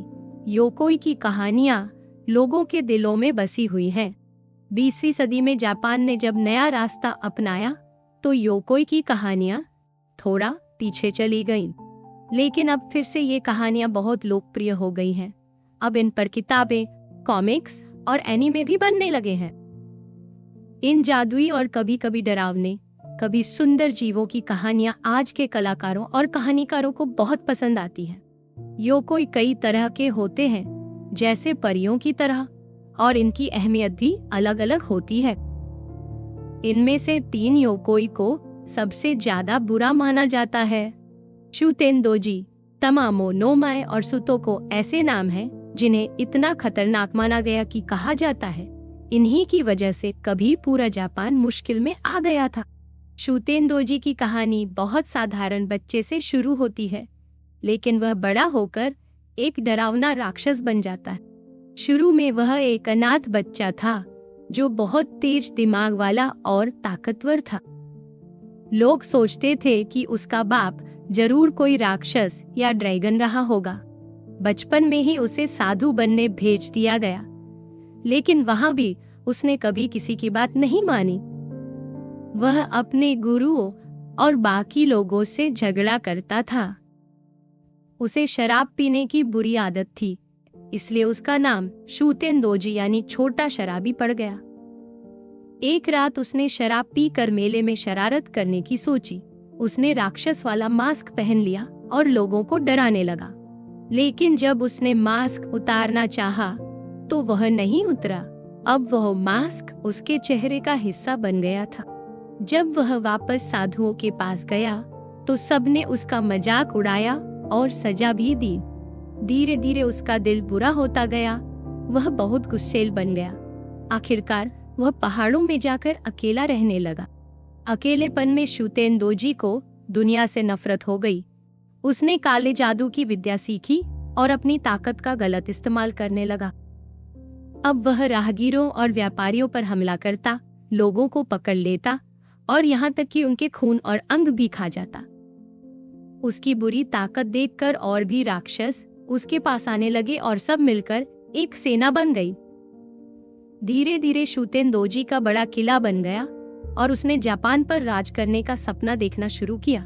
योकोई की कहानियां लोगों के दिलों में बसी हुई हैं। 20वीं सदी में जापान ने जब नया रास्ता अपनाया तो योकोई की कहानियां थोड़ा पीछे चली गईं। लेकिन अब फिर से ये कहानियां बहुत लोकप्रिय हो गई हैं। अब इन पर किताबें, कॉमिक्स और एनीमे भी बनने लगे हैं। इन जादुई और कभी कभी डरावने, कभी सुंदर जीवों की कहानियां आज के कलाकारों और कहानीकारों को बहुत पसंद आती हैं। योकोई कई तरह के होते हैं, जैसे परियों की तरह, और इनकी अहमियत भी अलग अलग होती है। इनमें से 3 योकोई को सबसे ज्यादा बुरा माना जाता है। शुतेनदोजी, तमामो नो माए और सुतोको ऐसे नाम हैं जिन्हें इतना खतरनाक माना गया कि कहा जाता है इन्हीं की वजह से कभी पूरा जापान मुश्किल में आ गया था। शुतेनदोजी की कहानी बहुत साधारण बच्चे से शुरू होती है, लेकिन वह बड़ा होकर एक डरावना राक्षस बन जाता है। शुरू में वह एक अनाथ बच्चा था जो बहुत तेज दिमाग वाला और ताकतवर था। लोग सोचते थे कि उसका बाप जरूर कोई राक्षस या ड्रैगन रहा होगा। बचपन में ही उसे साधु बनने भेज दिया गया, लेकिन वहां भी उसने कभी किसी की बात नहीं मानी। वह अपने गुरुओं और बाकी लोगों से झगड़ा करता था। उसे शराब पीने की बुरी आदत थी, इसलिए उसका नाम शुतेनदोजी यानी छोटा शराबी पड़ गया। एक रात उसने शराब पीकर मेले में शरारत करने की सोची। उसने राक्षस वाला मास्क पहन लिया और लोगों को डराने लगा। लेकिन जब उसने मास्क उतारना चाहा, तो वह नहीं उतरा। अब वह मास्क उसके चेहरे का हिस्सा बन गया था। जब वह वापस साधुओं के पास गया, तो सबने उसका मजाक उड़ाया और सजा भी दी। धीरे धीरे उसका दिल बुरा होता गया। वह बहुत गुस्सैल बन गया। आखिरकार वह पहाड़ों में जाकर अकेला रहने लगा। अकेलेपन में शुतेनदोजी को दुनिया से नफरत हो गई। उसने काले जादू की विद्या सीखी और अपनी ताकत का गलत इस्तेमाल करने लगा। अब वह राहगीरों और व्यापारियों पर हमला करता, लोगों को पकड़ लेता और यहाँ तक कि उनके खून और अंग भी खा जाता। उसकी बुरी ताकत देखकर और भी राक्षस उसके पास आने लगे और सब मिलकर एक सेना बन गई। धीरे धीरे शुतेनदोजी का बड़ा किला बन गया और उसने जापान पर राज करने का सपना देखना शुरू किया।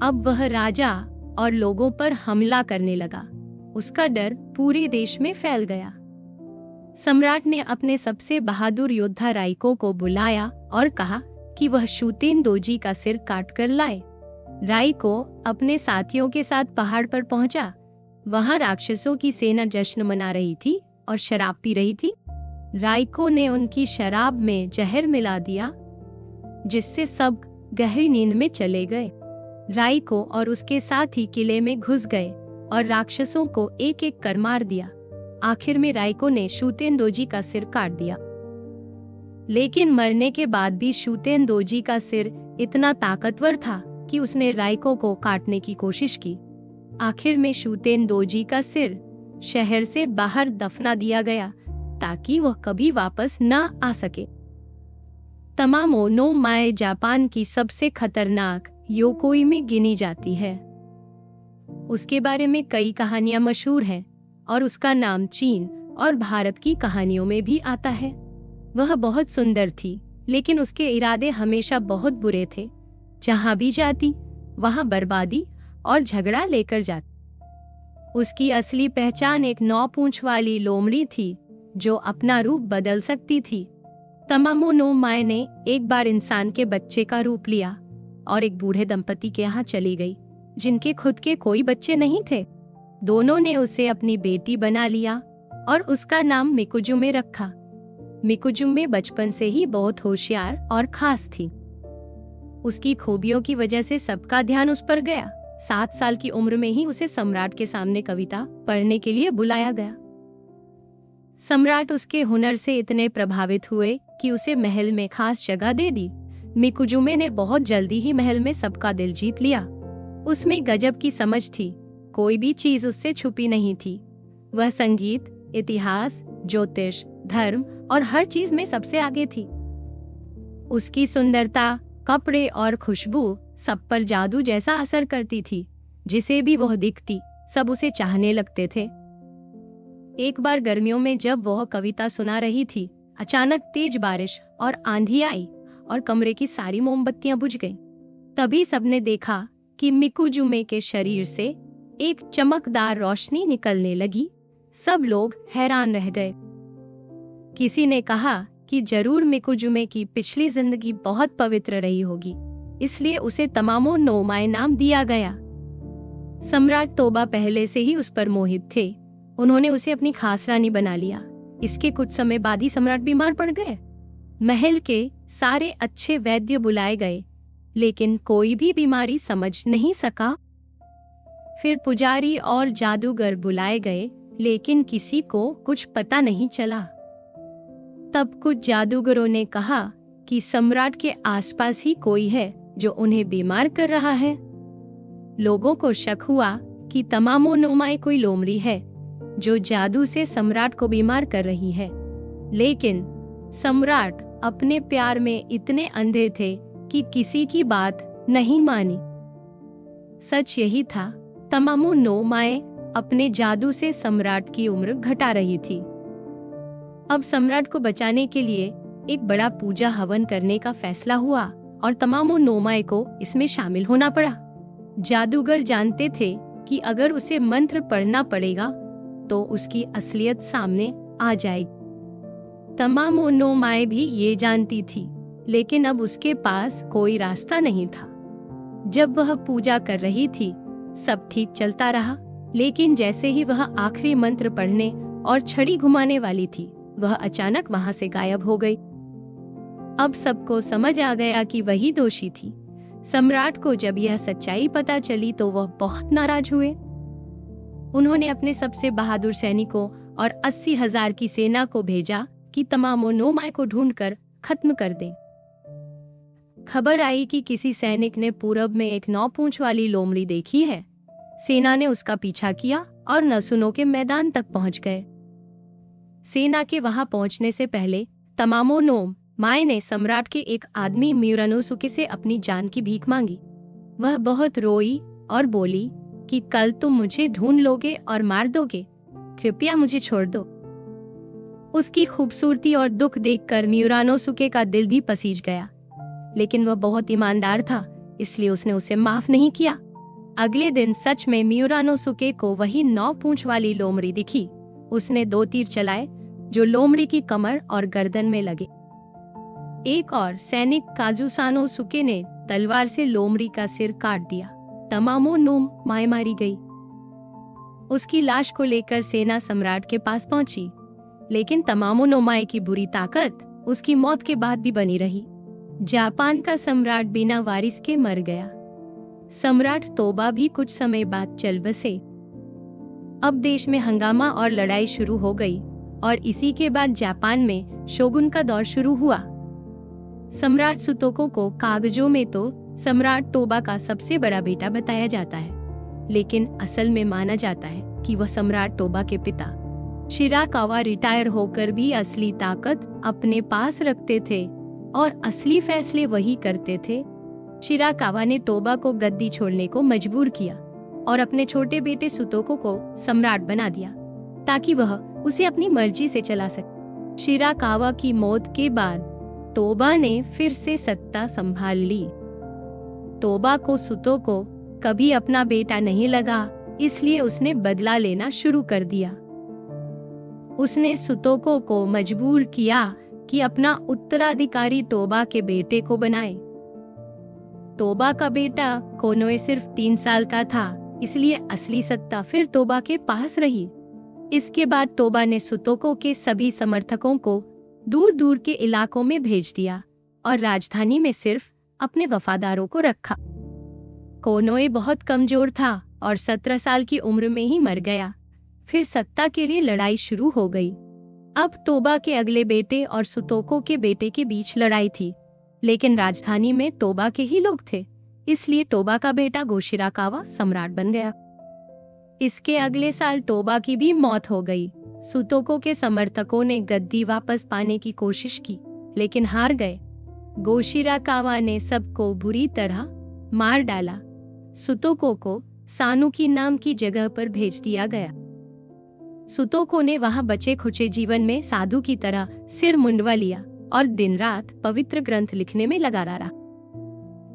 अब वह राजा और लोगों पर हमला करने लगा। उसका डर पूरे देश में फैल गया। सम्राट ने अपने सबसे बहादुर योद्धा राइको को बुलाया और कहा कि वह शुतेनदोजी का सिर काट कर लाए। राइको अपने साथियों के साथ पहाड़ पर पहुंचा। वहां राक्षसों की सेना जश्न मना रही थी और शराब पी रही थी। राइको ने उनकी शराब में जहर मिला दिया, जिससे सब गहरी नींद में चले गए। राइको और उसके साथी किले में घुस गए और राक्षसों को एक एक कर मार दिया। आखिर में राइको ने शुतेनदोजी का सिर काट दिया। लेकिन मरने के बाद भी शुतेनदोजी का सिर इतना ताकतवर था कि उसने राइको को काटने की कोशिश की। आखिर में शुतेनदोजी का सिर शहर से बाहर दफना दिया गया ताकि वह कभी वापस न आ सके। तमामो नो माए जापान की सबसे खतरनाक योकोई में गिनी जाती है। उसके बारे में कई कहानियां मशहूर हैं और उसका नाम चीन और भारत की कहानियों में भी आता है। वह बहुत सुंदर थी, लेकिन उसके इरादे हमेशा बहुत बुरे थे। जहां भी जाती वहां बर्बादी और झगड़ा लेकर जाती। उसकी असली पहचान एक 9 पूंछ वाली लोमड़ी थी जो अपना रूप बदल सकती थी। तमामो नो माए ने एक बार इंसान के बच्चे का रूप लिया और एक बूढ़े दंपति के यहाँ चली गई, जिनके खुद के कोई बच्चे नहीं थे। दोनों ने उसे अपनी बेटी बना लिया और उसका नाम मिकुजुमे रखा। मिकुजुमे बचपन से ही बहुत होशियार और खास थी। उसकी खूबियों की वजह से सबका ध्यान उस पर गया। 7 साल की उम्र में ही उसे सम्राट के सामने कविता पढ़ने के लिए बुलाया गया। सम्राट उसके हुनर से इतने प्रभावित हुए कि उसे महल में खास जगह दे दी। मिकुजुमे ने बहुत जल्दी ही महल में सबका दिल जीत लिया। उसमें गजब की समझ थी, कोई भी चीज उससे छुपी नहीं थी। वह संगीत, इतिहास, ज्योतिष, धर्म और हर चीज में सबसे आगे थी। उसकी सुंदरता, कपड़े और खुशबू सब पर जादू जैसा असर करती थी। जिसे भी वह दिखती, सब उसे चाहने लगते थे। एक बार गर्मियों में जब वह कविता सुना रही थी, अचानक तेज बारिश और आंधी आई और कमरे की सारी मोमबत्तियां बुझ गईं। तभी सबने देखा कि मिकुजुमे के शरीर से एक चमकदार रोशनी निकलने लगी। सब लोग हैरान रह गए। किसी ने कहा कि जरूर मिकुजुमे की पिछली जिंदगी बहुत पवित्र रही होगी, इसलिए उसे तमामो नो माए नाम दिया गया। सम्राट तोबा पहले से ही उस पर मोहित थे। उन्होंने उसे अपनी खास रानी बना लिया। इसके कुछ समय बाद ही सम्राट बीमार पड़ गए। महल के सारे अच्छे वैद्य बुलाए गए, लेकिन कोई भी बीमारी समझ नहीं सका। फिर पुजारी और जादूगर बुलाए गए, लेकिन किसी को कुछ पता नहीं चला। तब कुछ जादूगरों ने कहा कि सम्राट के आसपास ही कोई है जो उन्हें बीमार कर रहा है। लोगों को शक हुआ कि तमामो नो माए कोई लोमड़ी है जो जादू से सम्राट को बीमार कर रही है। लेकिन सम्राट अपने प्यार में इतने अंधे थे कि किसी की बात नहीं मानी। सच यही था, तमामो नो माए अपने जादू से सम्राट की उम्र घटा रही थी। अब सम्राट को बचाने के लिए एक बड़ा पूजा हवन करने का फैसला हुआ और तमामो नो माए को इसमें शामिल होना पड़ा। जादूगर जानते थे कि अगर उसे मंत्र पढ़ना पड़ेगा तो उसकी असलियत सामने आ जाएगी। तमामो नो माए भी ये जानती थी, लेकिन अब उसके पास कोई रास्ता नहीं था। जब वह पूजा कर रही थी, सब ठीक चलता रहा, लेकिन जैसे ही वह आखिरी मंत्र पढ़ने और छड़ी घुमाने वाली थी, वह अचानक वहां से गायब हो गई। अब सबको समझ आ गया कि वही दोषी थी। सम्राट को जब यह सच्चाई पता चली तो वह बहुत नाराज हुए। उन्होंने अपने सबसे बहादुर सैनिकों और 80,000 की सेना को भेजा कि तमामो नो माए को ढूंढकर खत्म कर दें। खबर आई कि किसी सैनिक ने पूरब में एक 9 पूंछ वाली लोमड़ी देखी है। सेना ने उसका पीछा किया और नसुनो के मैदान तक पहुंच गए। सेना के वहां पहुंचने से पहले तमामो नो माए ने सम्राट के एक आदमी म्यूरानोसुके से अपनी जान की भीख मांगी। वह बहुत रोई और बोली कि कल तुम मुझे ढूंढ लोगे और मार दोगे, कृपया मुझे छोड़ दो। उसकी खूबसूरती और दुख देखकर म्यूरानोसुके का दिल भी पसीज गया, लेकिन वह बहुत ईमानदार था, इसलिए उसने उसे माफ नहीं किया। अगले दिन सच में म्यूरानोसुके को वही 9 पूंछ वाली लोमड़ी दिखी। उसने 2 तीर चलाए जो लोमड़ी की कमर और गर्दन में लगे। एक और सैनिक काजुसानोसुके ने तलवार से लोमड़ी का सिर काट दिया। तमामो नो माए मारी गई। उसकी लाश को लेकर सेना सम्राट के पास पहुंची, लेकिन तमामो नो माए की बुरी ताकत उसकी मौत के बाद भी बनी रही। जापान का सम्राट बिना वारिस के मर गया। सम्राट तोबा भी कुछ समय बाद चल बसे। अब देश में हंगामा और लड़ाई शुरू हो गई और इसी के बाद जापान में शोगुन का दौर शुरू हुआ। सम्राट सुतोको को कागजों में तो सम्राट तोबा का सबसे बड़ा बेटा बताया जाता है, लेकिन असल में माना जाता है कि वह सम्राट तोबा के पिता शिराकावा रिटायर होकर भी असली ताकत अपने पास रखते थे और असली फैसले वही करते थे। शिराकावा ने तोबा को गद्दी छोड़ने को मजबूर किया और अपने छोटे बेटे सुतोको को सम्राट बना दिया ताकि वह उसे अपनी मर्जी से चला सके। शिराकावा की मौत के बाद तोबा ने फिर से सत्ता संभाल ली। तोबा को सुतोको कभी अपना बेटा नहीं लगा, इसलिए उसने बदला लेना शुरू कर दिया। उसने सुतोको को मजबूर किया कि अपना उत्तराधिकारी तोबा के बेटे को बनाए। तोबा का बेटा कोनोए सिर्फ 3 साल का था, इसलिए असली सत्ता फिर तोबा के पास रही। इसके बाद तोबा ने सुतोको के सभी समर्थकों को दूर दूर के इलाकों में भेज दिया और राजधानी में सिर्फ अपने वफादारों को रखा। कोनोए बहुत कमजोर था और 17 साल की उम्र में ही मर गया। फिर सत्ता के लिए लड़ाई शुरू हो गई। अब तोबा के अगले बेटे और सुतोको के बेटे के बीच लड़ाई थी, लेकिन राजधानी में तोबा के ही लोग थे, इसलिए तोबा का बेटा गोशिराकावा सम्राट बन गया। इसके अगले साल तोबा की भी मौत हो गई। सुतोको के समर्थकों ने गद्दी वापस पाने की कोशिश की, लेकिन हार गए। गोशिराकावा ने सबको बुरी तरह मार डाला। सुतोको को सानुकी नाम की जगह पर भेज दिया गया। सुतोको ने वहां बचे खुचे जीवन में साधु की तरह सिर मुंडवा लिया और दिन रात पवित्र ग्रंथ लिखने में लगा रहा।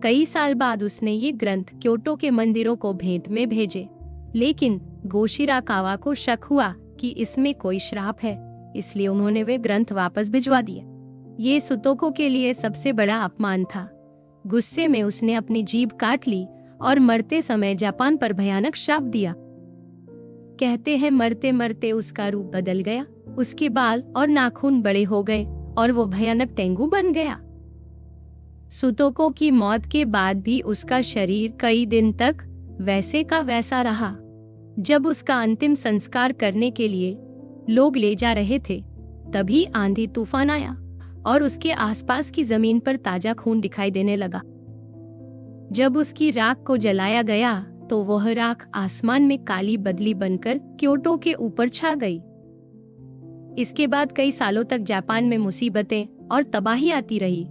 कई साल बाद उसने ये ग्रंथ क्योटो के मंदिरों को भेंट में भेजे, लेकिन गोशिराकावा को शक हुआ कि इसमें कोई श्राप है, इसलिए उन्होंने वे ग्रंथ वापस भिजवा दिए। ये सुतोको के लिए सबसे बड़ा अपमान था। गुस्से में उसने अपनी जीभ काट ली और मरते समय जापान पर भयानक श्राप दिया। कहते हैं मरते मरते उसका रूप बदल गया, उसके बाल और नाखून बड़े हो गए और वो भयानक टेंगू बन गया। सुतोको की मौत के बाद भी उसका शरीर कई दिन तक वैसे का वैसा रहा। जब उसका अंतिम संस्कार करने के लिए लोग ले जा रहे थे, तभी आंधी तूफान आया और उसके आसपास की जमीन पर ताजा खून दिखाई देने लगा। जब उसकी राख को जलाया गया तो वह राख आसमान में काली बदली बनकर क्योटो के ऊपर छा गई। इसके बाद कई सालों तक जापान में मुसीबतें और तबाही आती रही।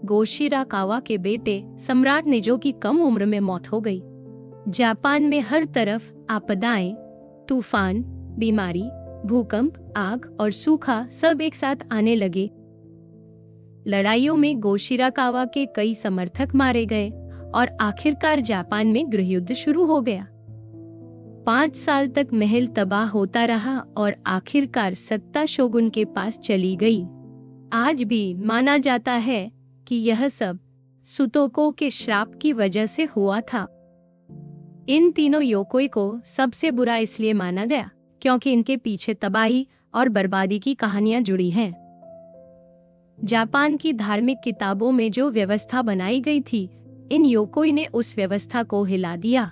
गोशिराकावा के बेटे सम्राट निजो की कम उम्र में मौत हो गई। जापान में हर तरफ आपदाएं, तूफान, बीमारी, भूकंप, आग और सूखा सब एक साथ आने लगे। लड़ाइयों में गोशिराकावा के कई समर्थक मारे गए और आखिरकार जापान में गृहयुद्ध शुरू हो गया। 5 साल तक महल तबाह होता रहा और आखिरकार सत्ता शोगुन के पास चली गई। आज भी माना जाता है कि यह सब सुतोको के श्राप की वजह से हुआ था। इन तीनों योकोई को सबसे बुरा इसलिए माना गया क्योंकि इनके पीछे तबाही और बर्बादी की कहानियां जुड़ी हैं। जापान की धार्मिक किताबों में जो व्यवस्था बनाई गई थी, इन योकोई ने उस व्यवस्था को हिला दिया।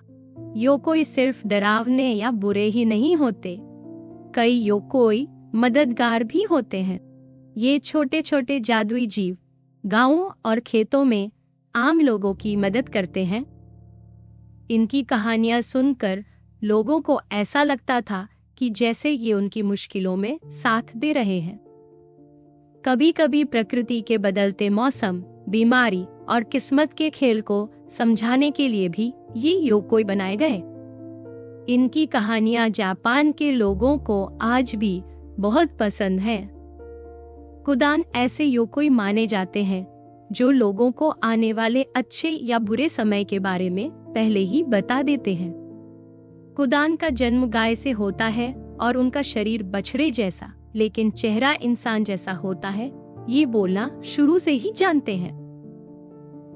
योकोई सिर्फ डरावने या बुरे ही नहीं होते, कई योकोई मददगार भी होते हैं। ये छोटे छोटे जादुई जीव गांवों और खेतों में आम लोगों की मदद करते हैं। इनकी कहानियां सुनकर लोगों को ऐसा लगता था कि जैसे ये उनकी मुश्किलों में साथ दे रहे हैं। कभी कभी प्रकृति के बदलते मौसम, बीमारी और किस्मत के खेल को समझाने के लिए भी ये योकोई बनाए गए। इनकी कहानियां जापान के लोगों को आज भी बहुत पसंद है। कुदान ऐसे योकोई माने जाते हैं जो लोगों को आने वाले अच्छे या बुरे समय के बारे में पहले ही बता देते हैं। कुदान का जन्म गाय से होता है और उनका शरीर बछड़े जैसा लेकिन चेहरा इंसान जैसा होता है, ये बोलना शुरू से ही जानते हैं।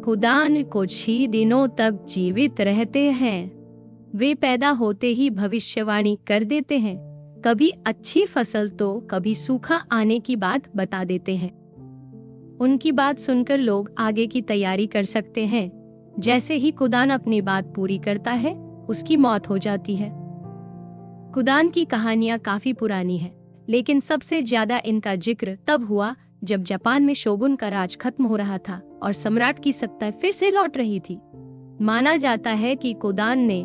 कुदान कुछ ही दिनों तक जीवित रहते हैं। वे पैदा होते ही भविष्यवाणी कर देते हैं, कभी अच्छी फसल तो कभी सूखा आने की बात बता देते हैं। उनकी बात सुनकर लोग आगे की तैयारी कर सकते हैं। जैसे ही कुदान अपनी बात पूरी करता है, उसकी मौत हो जाती है। कुदान की कहानियां काफी पुरानी है, लेकिन सबसे ज्यादा इनका जिक्र तब हुआ जब जापान में शोगुन का राज खत्म हो रहा था और सम्राट की सत्ता फिर से लौट रही थी। माना जाता है कि कुदान ने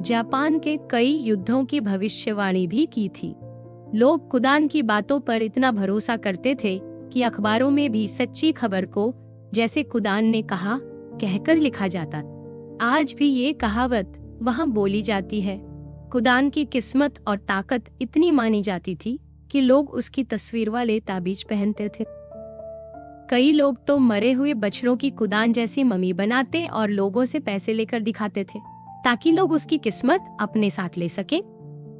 जापान के कई युद्धों की भविष्यवाणी भी की थी। लोग कुदान की बातों पर इतना भरोसा करते थे कि अखबारों में भी सच्ची खबर को जैसे कुदान ने कहा कहकर लिखा जाता। आज भी ये कहावत वहाँ बोली जाती है। कुदान की किस्मत और ताकत इतनी मानी जाती थी कि लोग उसकी तस्वीर वाले ताबीज पहनते थे। कई लोग तो मरे हुए बछड़ों की कुदान जैसी मम्मी बनाते और लोगों से पैसे लेकर दिखाते थे ताकि लोग उसकी किस्मत अपने साथ ले सके।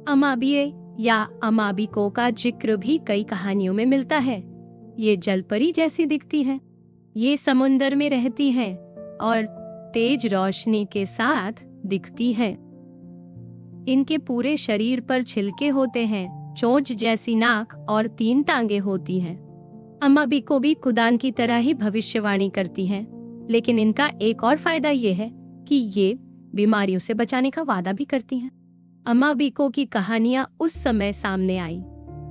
अमाबिए या अमाबिको का जिक्र भी कई कहानियों में मिलता है। ये जलपरी जैसी दिखती है। ये समुंदर में रहती है और तेज रोशनी के साथ दिखती है। इनके पूरे शरीर पर छिलके होते हैं, चोंच जैसी नाक और 3 टांगे होती हैं। अमाबिको भी कुदान की तरह ही भविष्यवाणी करती हैं, लेकिन इनका एक और फायदा ये है कि ये बीमारियों से बचाने का वादा भी करती हैं। अमाबिको की कहानियां उस समय सामने आई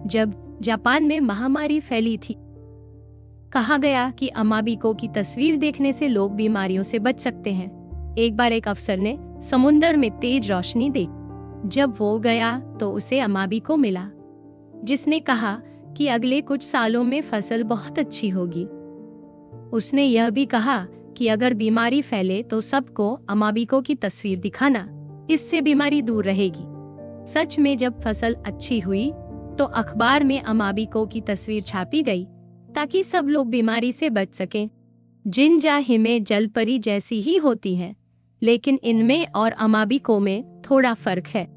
जब जापान में महामारी फैली थी। कहा गया कि अमाबिको की तस्वीर देखने से लोग बीमारियों से बच सकते हैं। एक बार एक अफसर ने समुंदर में तेज रोशनी देखी। जब वो गया तो उसे अमाबिको मिला, जिसने कहा कि अगले कुछ सालों में फसल बहुत अच्छी होगी। उसने यह भी कहा कि अगर बीमारी फैले तो सबको अमाबिको की तस्वीर दिखाना, इससे बीमारी दूर रहेगी। सच में जब फसल अच्छी हुई तो अखबार में अमाबिको की तस्वीर छापी गई ताकि सब लोग बीमारी से बच सकें। जिंजा हिमे जलपरी जैसी ही होती हैं, लेकिन इनमें और अमाबिको में थोड़ा फर्क है।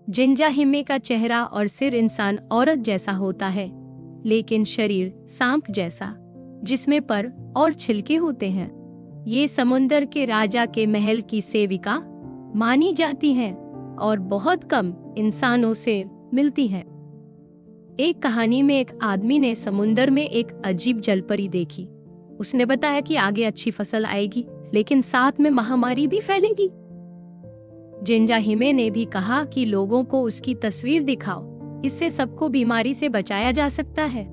जिंजा हिमे का चेहरा और सिर इंसान औरत जैसा होता है, लेकिन शरीर सांप जैसा, जिसमें पर और छिलके होते हैं। ये समुंदर के राजा के महल की सेविका मानी जाती हैं और बहुत कम इंसानों से मिलती हैं। एक कहानी में एक आदमी ने समुंदर में एक अजीब जलपरी देखी। उसने बताया कि आगे अच्छी फसल आएगी, लेकिन साथ में महामारी भी फैलेगी। जिंजा हिमे ने भी कहा कि लोगों को उसकी तस्वीर दिखाओ, इससे सबको बीमारी से बचाया जा सकता है।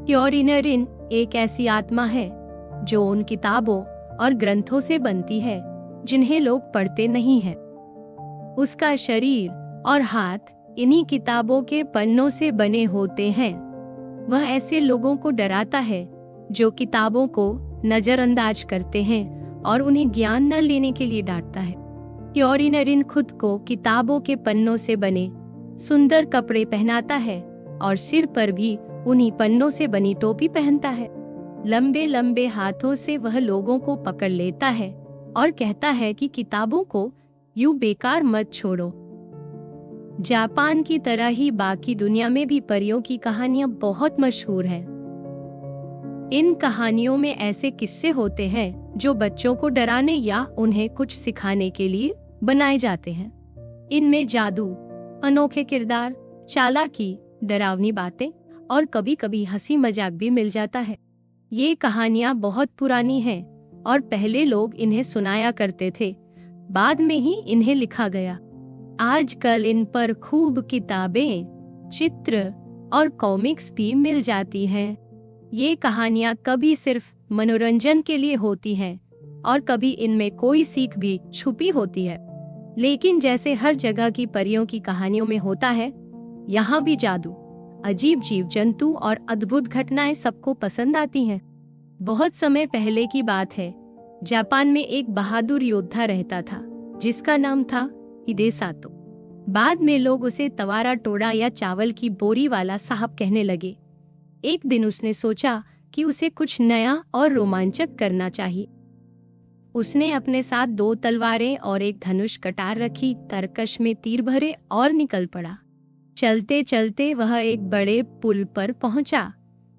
क्योरिनरिन एक ऐसी आत्मा है जो उन किताबों और ग्रंथों से बनती है जिन्हें लोग पढ़ते नहीं हैं। उसका शरीर और हाथ इन्हीं किताबों के पन्नों से बने होते हैं। वह ऐसे लोगों को डराता है जो किताबों को नजरअंदाज करते हैं और उन्हें ज्ञान न लेने के लिए डांटता है। क्योरिनरिन खुद को किताबों के पन्नों से बने सुंदर कपड़े पहनाता है और सिर पर भी उन्हीं पन्नों से बनी टोपी पहनता है। लंबे लंबे हाथों से वह लोगों को पकड़ लेता है और कहता है कि किताबों को यूं बेकार मत छोड़ो। जापान की तरह ही बाकी दुनिया में भी परियों की कहानियां बहुत मशहूर हैं। इन कहानियों में ऐसे किस्से होते हैं जो बच्चों को डराने या उन्हें कुछ सिखाने के लिए बनाए जाते हैं। इनमें जादू, अनोखे किरदार, चालाकी, डरावनी बातें और कभी कभी हंसी मजाक भी मिल जाता है। ये कहानियां बहुत पुरानी हैं और पहले लोग इन्हें सुनाया करते थे, बाद में ही इन्हें लिखा गया। आजकल इन पर खूब किताबें, चित्र और कॉमिक्स भी मिल जाती हैं। ये कहानियां कभी सिर्फ मनोरंजन के लिए होती हैं और कभी इनमें कोई सीख भी छुपी होती है। लेकिन जैसे हर जगह की परियों की कहानियों में होता है, यहाँ भी जादू, अजीब जीव जंतु और अद्भुत घटनाएं सबको पसंद आती हैं। बहुत समय पहले की बात है, जापान में एक बहादुर योद्धा रहता था जिसका नाम था हिदेसातो। बाद में लोग उसे तवारा टोड़ा या चावल की बोरी वाला साहब कहने लगे। एक दिन उसने सोचा कि उसे कुछ नया और रोमांचक करना चाहिए। उसने अपने साथ 2 तलवारें और एक धनुष कटार रखी, तरकश में तीर भरे और निकल पड़ा। चलते चलते वह एक बड़े पुल पर पहुंचा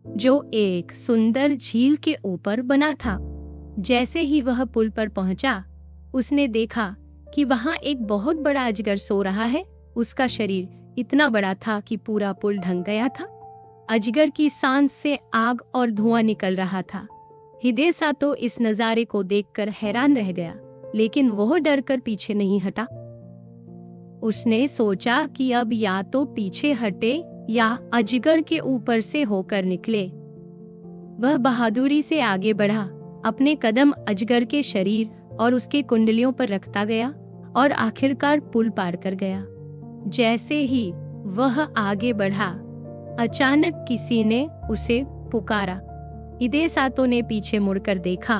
जो एक सुंदर झील के ऊपर बना था। जैसे ही वह पुल पर पहुंचा, उसने देखा कि वहां एक बहुत बड़ा अजगर सो रहा है। उसका शरीर इतना बड़ा था कि पूरा पुल ढंक गया था। अजगर की सांस से आग और धुआं निकल रहा था। हिदेसातो इस नजारे को देखकर हैरान रह गया, लेकिन वह डरकर पीछे नहीं हटा। उसने सोचा कि अब या तो पीछे हटे या अजगर के ऊपर से होकर निकले। वह बहादुरी से आगे बढ़ा, अपने कदम अजगर के शरीर और उसके कुंडलियों पर रखता गया और आखिरकार पुल पार कर गया। जैसे ही वह आगे बढ़ा, अचानक किसी ने उसे पुकारा। हिदेसातो ने पीछे मुड़कर देखा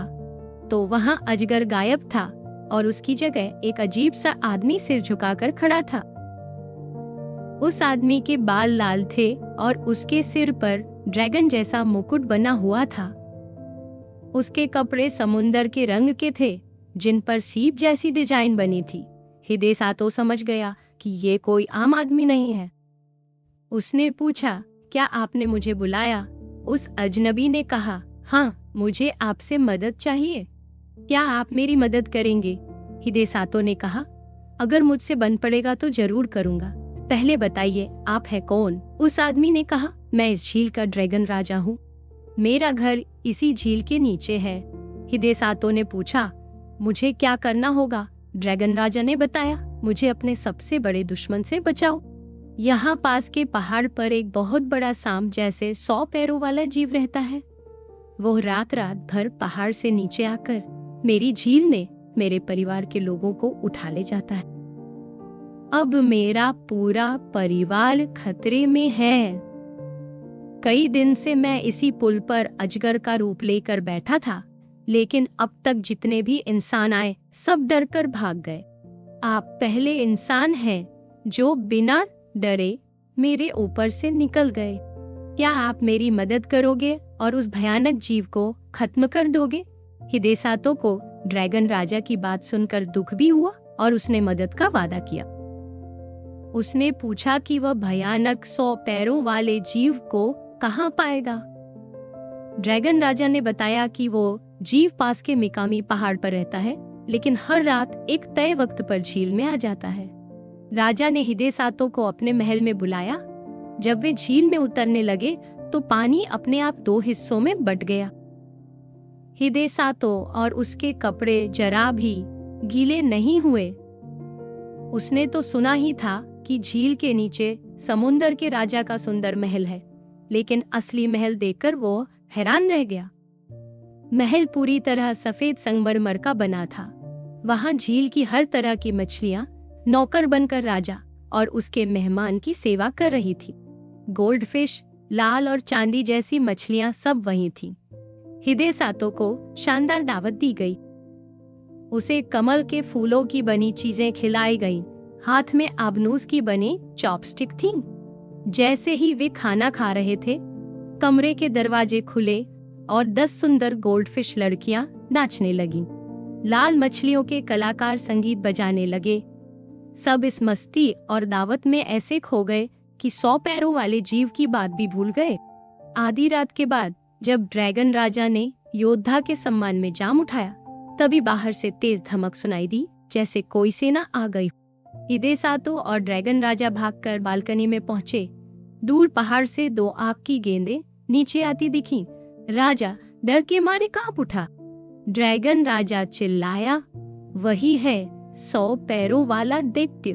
तो वहां अजगर गायब था और उसकी जगह एक अजीब सा आदमी सिर झुकाकर खड़ा था। उस आदमी के बाल लाल थे और उसके सिर पर ड्रैगन जैसा मुकुट बना हुआ था। उसके कपड़े समुंदर के रंग के थे, जिन पर सीप जैसी डिजाइन बनी थी। हिदेसातो समझ गया कि ये कोई आम आदमी नहीं है। उसने पूछा, क्या आपने मुझे बुलाया? उस अजनबी ने कहा, हाँ, मुझे आपसे मदद चाहिए। क्या आप मेरी मदद करेंगे? हिदेसातो ने कहा, अगर मुझसे बन पड़ेगा तो जरूर करूंगा। पहले बताइए, आप है कौन? उस आदमी ने कहा, मैं इस झील का ड्रैगन राजा हूँ। मेरा घर इसी झील के नीचे है। हिदेसातो ने पूछा, मुझे क्या करना होगा? ड्रैगन राजा ने बताया, मुझे अपने सबसे बड़े दुश्मन से बचाओ। यहाँ पास के पहाड़ पर एक बहुत बड़ा सांप जैसे 100 पैरों वाला जीव रहता है। वो रात रात भर पहाड़ से नीचे आकर मेरी झील में मेरे परिवार के लोगों को उठा ले जाता है। अब मेरा पूरा परिवार खतरे में है। कई दिन से मैं इसी पुल पर अजगर का रूप लेकर बैठा था, लेकिन अब तक जितने भी इंसान आए सब डरकर भाग गए। आप पहले इंसान हैं जो बिना डरे मेरे ऊपर से निकल गए। क्या आप मेरी मदद करोगे और उस भयानक जीव को खत्म कर दोगे? हिदेसातो को ड्रैगन राजा की बात सुनकर दुख भी हुआ और उसने मदद का वादा किया। उसने पूछा कि वह भयानक 100 पैरों वाले जीव को कहाँ पाएगा। ड्रैगन राजा ने बताया कि वो जीव पास के मिकामी पहाड़ पर रहता है, लेकिन हर रात एक तय वक्त पर झील में आ जाता है। राजा ने हिदेसातो को अपने महल में बुलाया। जब वे झील में उतरने लगे तो पानी अपने आप 2 हिस्सों में बंट गया। हिदेसातो और उसके कपड़े जरा भी गीले नहीं हुए। उसने तो सुना ही था कि झील के नीचे समुंदर के राजा का सुंदर महल है, लेकिन असली महल देखकर वो हैरान रह गया। महल पूरी तरह सफेद संगमरमर का बना था। वहाँ झील की हर तरह की मछलियाँ नौकर बनकर राजा और उसके मेहमान की सेवा कर रही थी। गोल्डफिश, लाल और चांदी जैसी मछलियाँ सब वहीं थीं। हिदेसातो को शानदार दावत दी गई। उसे कमल के फूलों की बनी चीजें खिलाई गईं। हाथ में आबनूस की बनी चॉपस्टिक थी। जैसे ही वे खाना खा रहे थे, कमरे के दरवाजे खुले और 10 सुंदर गोल्डफिश लड़कियां नाचने लगीं। लाल मछलियों के कलाकार संगीत बजाने लगे। सब इस मस्ती और दावत में ऐसे खो गए कि 100 पैरों वाले जीव की बात भी भूल गए। आधी रात के बाद जब ड्रैगन राजा ने योद्धा के सम्मान में जाम उठाया, तभी बाहर से तेज धमक सुनाई दी, जैसे कोई सेना आ गई। हिदेसातो और ड्रैगन राजा भागकर बालकनी में पहुंचे। दूर पहाड़ से 2 आग की गेंदें नीचे आती दिखीं। राजा डर के मारे कांप उठा। ड्रैगन राजा चिल्लाया, वही है 100 पैरों वाला दैत्य।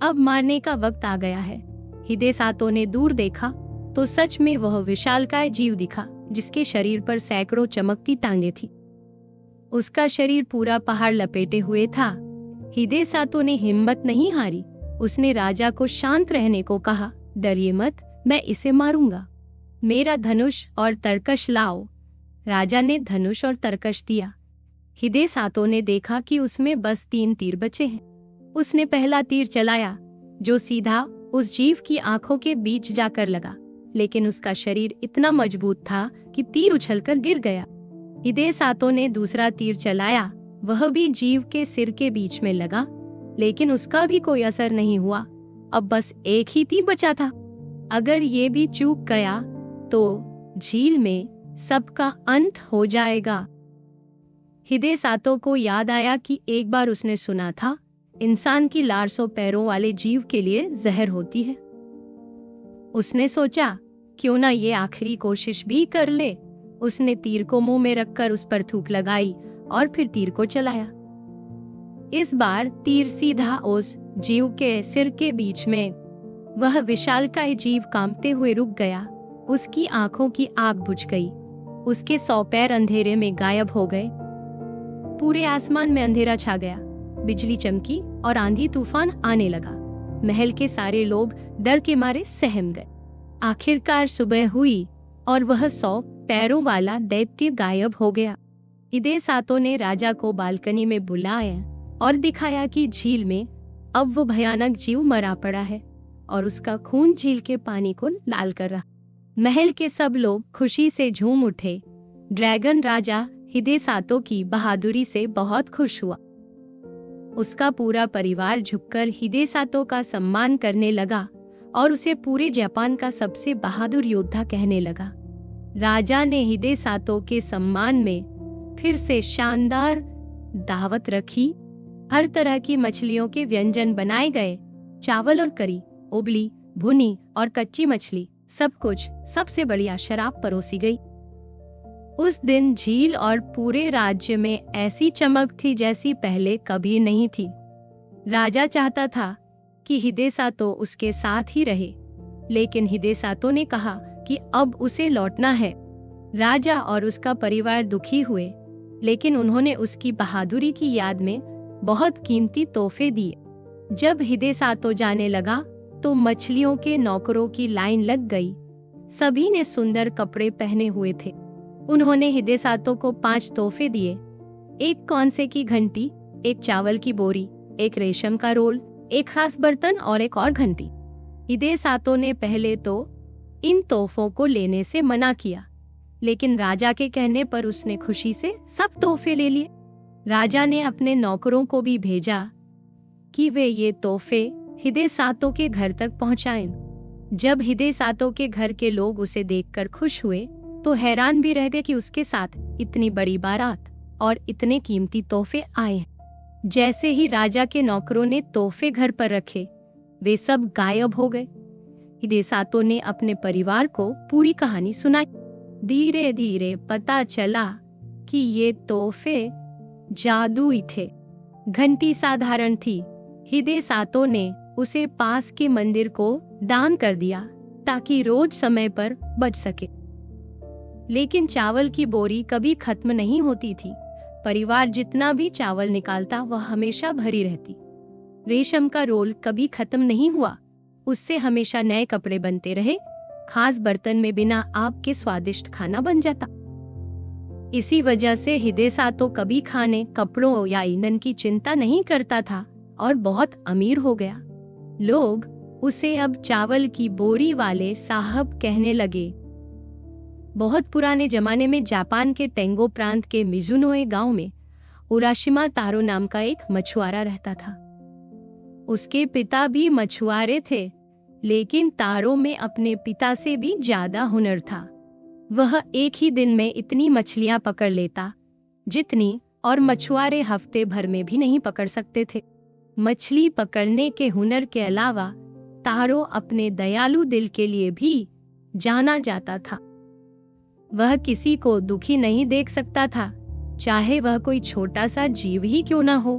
अब मारने का वक्त आ गया है। हिदेसातो ने दूर देखा तो सच में वह विशालकाय जीव दिखा, जिसके शरीर पर सैकड़ों चमकती टांगे थी। उसका शरीर पूरा पहाड़ लपेटे हुए था। हिदेसातो ने हिम्मत नहीं हारी। उसने राजा को शांत रहने को कहा, डरिए मत, मैं इसे मारूंगा। मेरा धनुष और तरकश लाओ। राजा ने धनुष और तरकश दिया। हिदेसातो ने देखा कि उसमें बस 3 तीर बचे हैं। उसने पहला तीर चलाया, जो सीधा उस जीव की आंखों के बीच जाकर लगा, लेकिन उसका शरीर इतना मजबूत था कि तीर उछलकर गिर गया। हिदेसातो ने दूसरा तीर चलाया। वह भी जीव के सिर के बीच में लगा, लेकिन उसका भी कोई असर नहीं हुआ। अब बस एक ही तीर बचा था। अगर ये भी चूक गया तो झील में सबका अंत हो जाएगा। हिदेसातो को याद आया कि एक बार उसने सुना था, इंसान की लार 100 पैरों वाले जीव के लिए जहर होती है। उसने सोचा, क्यों ना ये आखिरी कोशिश भी कर ले। उसने तीर को मुंह में रखकर उस पर थूक लगाई और फिर तीर को चलाया। इस बार तीर सीधा उस जीव के सिर के बीच में। वह विशालकाय जीव कांपते हुए रुक गया। उसकी आंखों की आग बुझ गई। उसके 100 पैर अंधेरे में गायब हो गए। पूरे आसमान में अंधेरा छा गया। बिजली चमकी और आंधी तूफान आने लगा। महल के सारे लोग डर के मारे सहम गए। आखिरकार सुबह हुई और वह 100 पैरों वाला दैत्य गायब हो गया। हिदेसातो ने राजा को बालकनी में बुलाया और दिखाया कि झील में अब वो भयानक जीव मरा पड़ा है और उसका खून झील के पानी को लाल कर रहा। महल के सब लोग खुशी से झूम उठे। ड्रैगन राजा हिदेसातो की बहादुरी से बहुत खुश हुआ। उसका पूरा परिवार झुककर हिदेसातो का सम्मान करने लगा और उसे पूरे जापान का सबसे बहादुर योद्धा कहने लगा। राजा ने हिदेसातो के सम्मान में फिर से शानदार दावत रखी। हर तरह की मछलियों के व्यंजन बनाए गए। चावल और करी, उबली, भुनी और कच्ची मछली, सब कुछ, सबसे बढ़िया शराब परोसी गई। उस दिन झील और पूरे राज्य में ऐसी चमक थी जैसी पहले कभी नहीं थी। राजा चाहता था कि हिदेसातो उसके साथ ही रहे, लेकिन हिदेसातो ने कहा कि अब उसे लौटना है। राजा और उसका परिवार दुखी हुए, लेकिन उन्होंने उसकी बहादुरी की याद में बहुत कीमती तोहफे दिए। जब हिदेसातो जाने लगा तो मछलियों के नौकरों की लाइन लग गई। सभी ने सुंदर कपड़े पहने हुए थे। उन्होंने हिदेसातो को 5 तोहफे दिए, एक कांसे की घंटी, एक चावल की बोरी, एक रेशम का रोल, एक खास बर्तन और एक और घंटी। हिदेसातो ने पहले तो इन तोहफों को लेने से मना किया, लेकिन राजा के कहने पर उसने खुशी से सब तोहफे ले लिए। राजा ने अपने नौकरों को भी भेजा कि वे ये तोहफे हिदेसातो के घर तक पहुंचाएं। जब हिदेसातो के घर के लोग उसे देखकर खुश हुए तो हैरान भी रह गए कि उसके साथ इतनी बड़ी बारात और इतने कीमती तोहफे आए। जैसे ही राजा के नौकरों ने तोहफे घर पर रखे, वे सब गायब हो गए। हिदेसातो ने अपने परिवार को पूरी कहानी सुनाई। धीरे धीरे पता चला कि ये तोहफे जादुई थे। घंटी साधारण थी। हिदेसातो ने उसे पास के मंदिर को दान कर दिया ताकि रोज समय पर बच सके। लेकिन चावल की बोरी कभी खत्म नहीं होती थी। परिवार जितना भी चावल निकालता वह हमेशा भरी रहती। रेशम का रोल कभी खत्म नहीं हुआ, उससे हमेशा नए कपड़े बनते रहे। खास बर्तन में बिना आग के स्वादिष्ट खाना बन जाता। इसी वजह से हिदेसातो कभी खाने, कपड़ों या ईंधन की चिंता नहीं करता था और बहुत अमीर हो गया। लोग उसे अब चावल की बोरी वाले साहब कहने लगे। बहुत पुराने जमाने में जापान के टेंगो प्रांत के मिजुनोए गांव में उराशिमा तारो नाम का एक मछुआरा रहता था। उसके पिता भी मछुआरे थे, लेकिन तारो में अपने पिता से भी ज्यादा हुनर था। वह एक ही दिन में इतनी मछलियां पकड़ लेता जितनी और मछुआरे हफ्ते भर में भी नहीं पकड़ सकते थे। मछली पकड़ने के हुनर के अलावा तारो अपने दयालु दिल के लिए भी जाना जाता था। वह किसी को दुखी नहीं देख सकता था, चाहे वह कोई छोटा सा जीव ही क्यों न हो।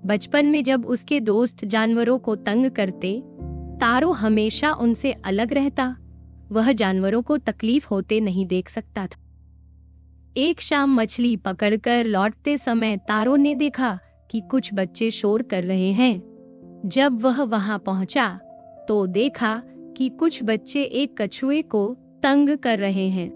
बचपन में जब उसके दोस्त जानवरों को तंग करते, तारो हमेशा उनसे अलग रहता। वह जानवरों को तकलीफ होते नहीं देख सकता था। एक शाम मछली पकड़कर लौटते समय तारो ने देखा कि कुछ बच्चे शोर कर रहे हैं। जब वह वहां पहुंचा तो देखा कि कुछ बच्चे एक कछुए को तंग कर रहे हैं।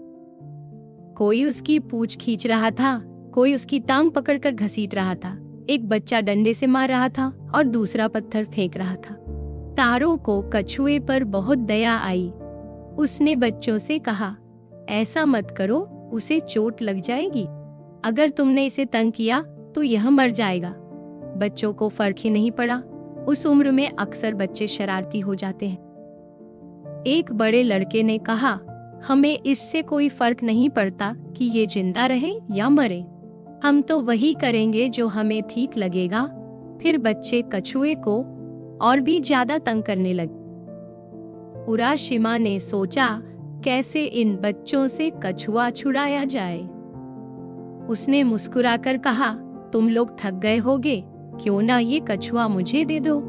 कोई उसकी पूंछ खींच रहा था, कोई उसकी टांग पकड़कर घसीट रहा था, एक बच्चा डंडे से मार रहा था और दूसरा पत्थर फेंक रहा था। तारो को कछुए पर बहुत दया आई। उसने बच्चों से कहा, ऐसा मत करो, उसे चोट लग जाएगी। अगर तुमने इसे तंग किया तो यह मर जाएगा। बच्चों को फर्क ही नहीं पड़ा। उस उम्र में अक्सर बच्चे शरारती हो जाते हैं। एक बड़े लड़के ने कहा, हमें इससे कोई फर्क नहीं पड़ता कि ये जिंदा रहे या मरे। हम तो वही करेंगे जो हमें ठीक लगेगा। फिर बच्चे कछुए को और भी ज्यादा तंग करने लगे। उराशिमा ने सोचा, कैसे इन बच्चों से कछुआ छुड़ाया जाए। उसने मुस्कुराकर कहा, तुम लोग थक गए होगे, क्यों ना ये कछुआ मुझे दे दो।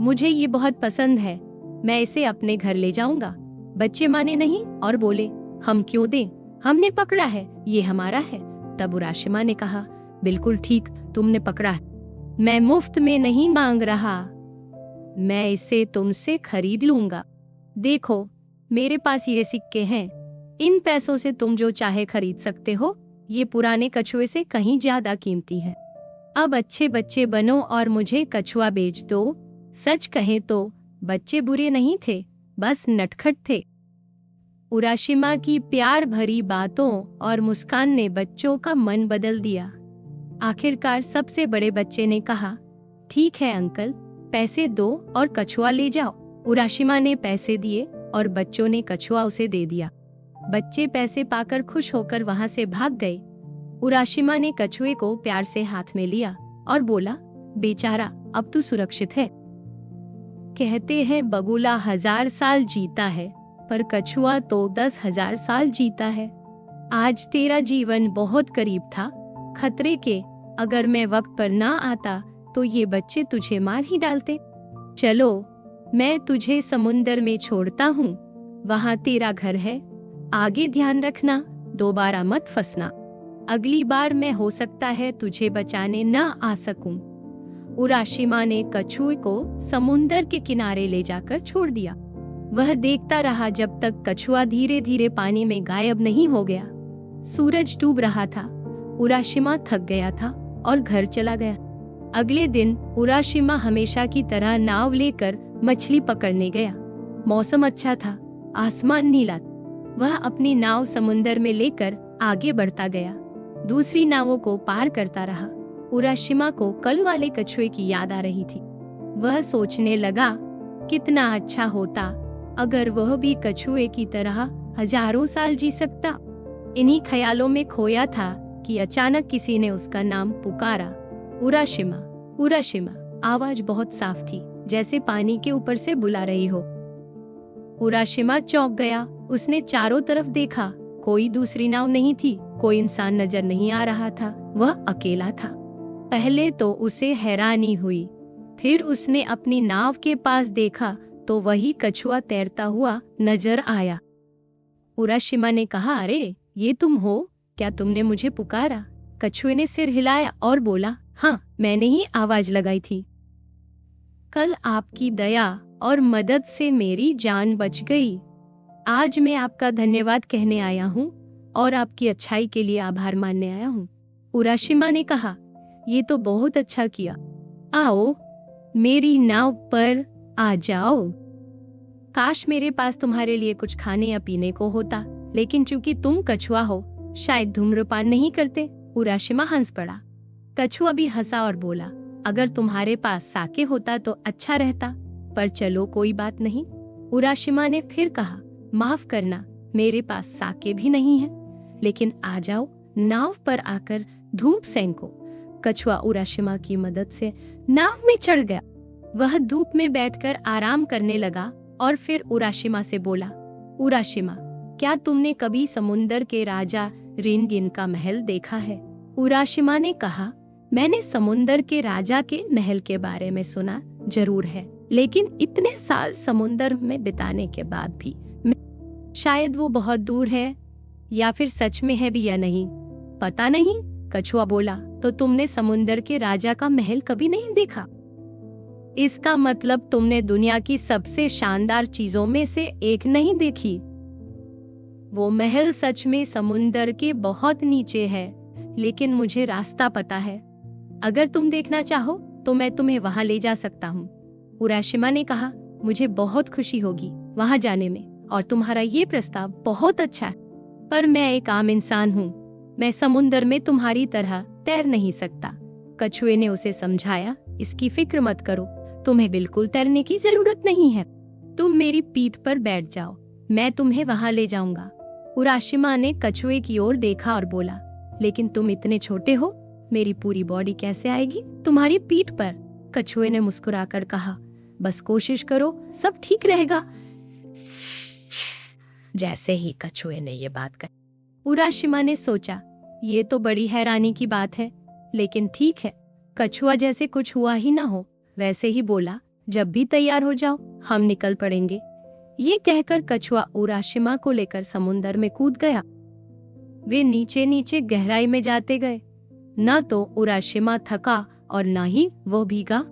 मुझे ये बहुत पसंद है, मैं इसे अपने घर ले जाऊंगा। बच्चे माने नहीं और बोले, हम क्यों दें, हमने पकड़ा है, ये हमारा है। तब उराशिमा ने कहा, बिल्कुल ठीक, तुमने पकड़ा है। मैं मुफ्त में नहीं मांग रहा, मैं इसे तुमसे खरीद लूंगा। देखो, मेरे पास ये सिक्के हैं, इन पैसों से तुम जो चाहे खरीद सकते हो। ये पुराने कछुए से कहीं ज्यादा कीमती है। अब अच्छे बच्चे बनो और मुझे कछुआ बेच दो। सच कहें तो बच्चे बुरे नहीं थे, बस नटखट थे। उराशिमा की प्यार भरी बातों और मुस्कान ने बच्चों का मन बदल दिया। आखिरकार सबसे बड़े बच्चे ने कहा, ठीक है अंकल, पैसे दो और कछुआ ले जाओ। उराशिमा ने पैसे दिए और बच्चों ने कछुआ उसे दे दिया। बच्चे पैसे पाकर खुश होकर वहां से भाग गए। उराशिमा ने कछुए को प्यार से हाथ में लिया और बोला, बेचारा, अब तू सुरक्षित है। कहते हैं बगुला 1000 साल जीता है, पर कछुआ तो 10,000 साल जीता है। आज तेरा जीवन बहुत करीब था खतरे के। अगर मैं वक्त पर ना आता तो ये बच्चे तुझे मार ही डालते। चलो, मैं तुझे समुंदर में छोड़ता हूँ, वहाँ तेरा घर है। आगे ध्यान रखना, दोबारा मत फंसना। अगली बार मैं हो सकता है तुझे बचाने न आ सकूं। उराशिमा ने कछुए को समुंदर के किनारे ले जाकर छोड़ दिया। वह देखता रहा जब तक कछुआ धीरे धीरे पानी में गायब नहीं हो गया। सूरज डूब रहा था। उराशिमा थक गया था और घर चला गया। अगले दिन उराशिमा हमेशा की तरह नाव लेकर मछली पकड़ने गया। मौसम अच्छा था, आसमान नीला। वह अपनी नाव समुंदर में लेकर आगे बढ़ता गया, दूसरी नावों को पार करता रहा। उराशिमा को कल वाले कछुए की याद आ रही थी। वह सोचने लगा, कितना अच्छा होता अगर वह भी कछुए की तरह हजारों साल जी सकता। इन्हीं ख्यालों में खोया था कि अचानक किसी ने उसका नाम पुकारा, उराशिमा, उराशिमा। आवाज बहुत साफ थी, जैसे पानी के ऊपर से बुला रही हो। उराशिमा चौंक गया। उसने चारों तरफ देखा, कोई दूसरी नाव नहीं थी, कोई इंसान नजर नहीं आ रहा था। वह अकेला था। पहले तो उसे हैरानी हुई, फिर उसने अपनी नाव के पास देखा तो वही कछुआ तैरता हुआ नजर आया। उराशिमा ने कहा, अरे ये तुम हो? क्या तुमने मुझे पुकारा? कछुए ने सिर हिलाया और बोला, हाँ, मैंने ही आवाज लगाई थी। कल आपकी दया और मदद से मेरी जान बच गई। आज मैं आपका धन्यवाद कहने आया हूँ और आपकी अच्छाई के लिए आभार मानने आया हूँ। उराशिमा ने कहा, ये तो बहुत अच्छा किया। आओ, मेरी नाव पर आ जाओ। काश मेरे पास तुम्हारे लिए कुछ खाने या पीने को होता, लेकिन चूंकि तुम कछुआ हो, शायद धूम्रपान नहीं करते। उराशिमा हंस पड़ा। कछुआ भी हंसा और बोला, अगर तुम्हारे पास साके होता तो अच्छा रहता, पर चलो कोई बात नहीं। उराशिमा ने फिर कहा, माफ करना, मेरे पास साके भी नहीं है, लेकिन आ जाओ, नाव पर आकर धूप सेंको। कछुआ उराशिमा की मदद से नाव में चढ़ गया। वह धूप में बैठकर आराम करने लगा और फिर उराशिमा से बोला, उराशिमा, क्या तुमने कभी समुंदर के राजा रिनगिन का महल देखा है? उराशिमा ने कहा, मैंने समुंदर के राजा के महल के बारे में सुना जरूर है, लेकिन इतने साल समुंदर में बिताने के बाद भी शायद वो बहुत दूर है, या फिर सच में है भी या नहीं, पता नहीं। कछुआ बोला, तो तुमने समुंदर के राजा का महल कभी नहीं देखा? इसका मतलब तुमने दुनिया की सबसे शानदार चीजों में से एक नहीं देखी। वो महल सच में समुंदर के बहुत नीचे है, लेकिन मुझे रास्ता पता है। अगर तुम देखना चाहो तो मैं तुम्हें वहां ले जा सकता हूँ। उराशिमा ने कहा, मुझे बहुत खुशी होगी वहां जाने में, और तुम्हारा ये प्रस्ताव बहुत अच्छा है, पर मैं एक आम इंसान हूँ। मैं समुंदर में तुम्हारी तरह तैर नहीं सकता। कछुए ने उसे समझाया, इसकी फिक्र मत करो, तुम्हें बिल्कुल तैरने की जरूरत नहीं है। तुम मेरी पीठ पर बैठ जाओ, मैं तुम्हें वहां ले जाऊंगा। उराशिमा ने कछुए की ओर देखा और बोला, लेकिन तुम इतने छोटे हो, मेरी पूरी बॉडी कैसे आएगी तुम्हारी पीठ पर? कछुए ने मुस्कुराकर कहा, बस कोशिश करो, सब ठीक रहेगा। जैसे ही कछुए ने ये बात कही, उराशिमा ने सोचा, ये तो बड़ी हैरानी की बात है, लेकिन ठीक है। कछुआ जैसे कुछ हुआ ही ना हो, वैसे ही बोला, जब भी तैयार हो जाओ, हम निकल पड़ेंगे। ये कहकर कछुआ उराशिमा को लेकर समुंदर में कूद गया। वे नीचे नीचे गहराई में जाते गए। न तो उराशिमा थका और न ही वो भीगा।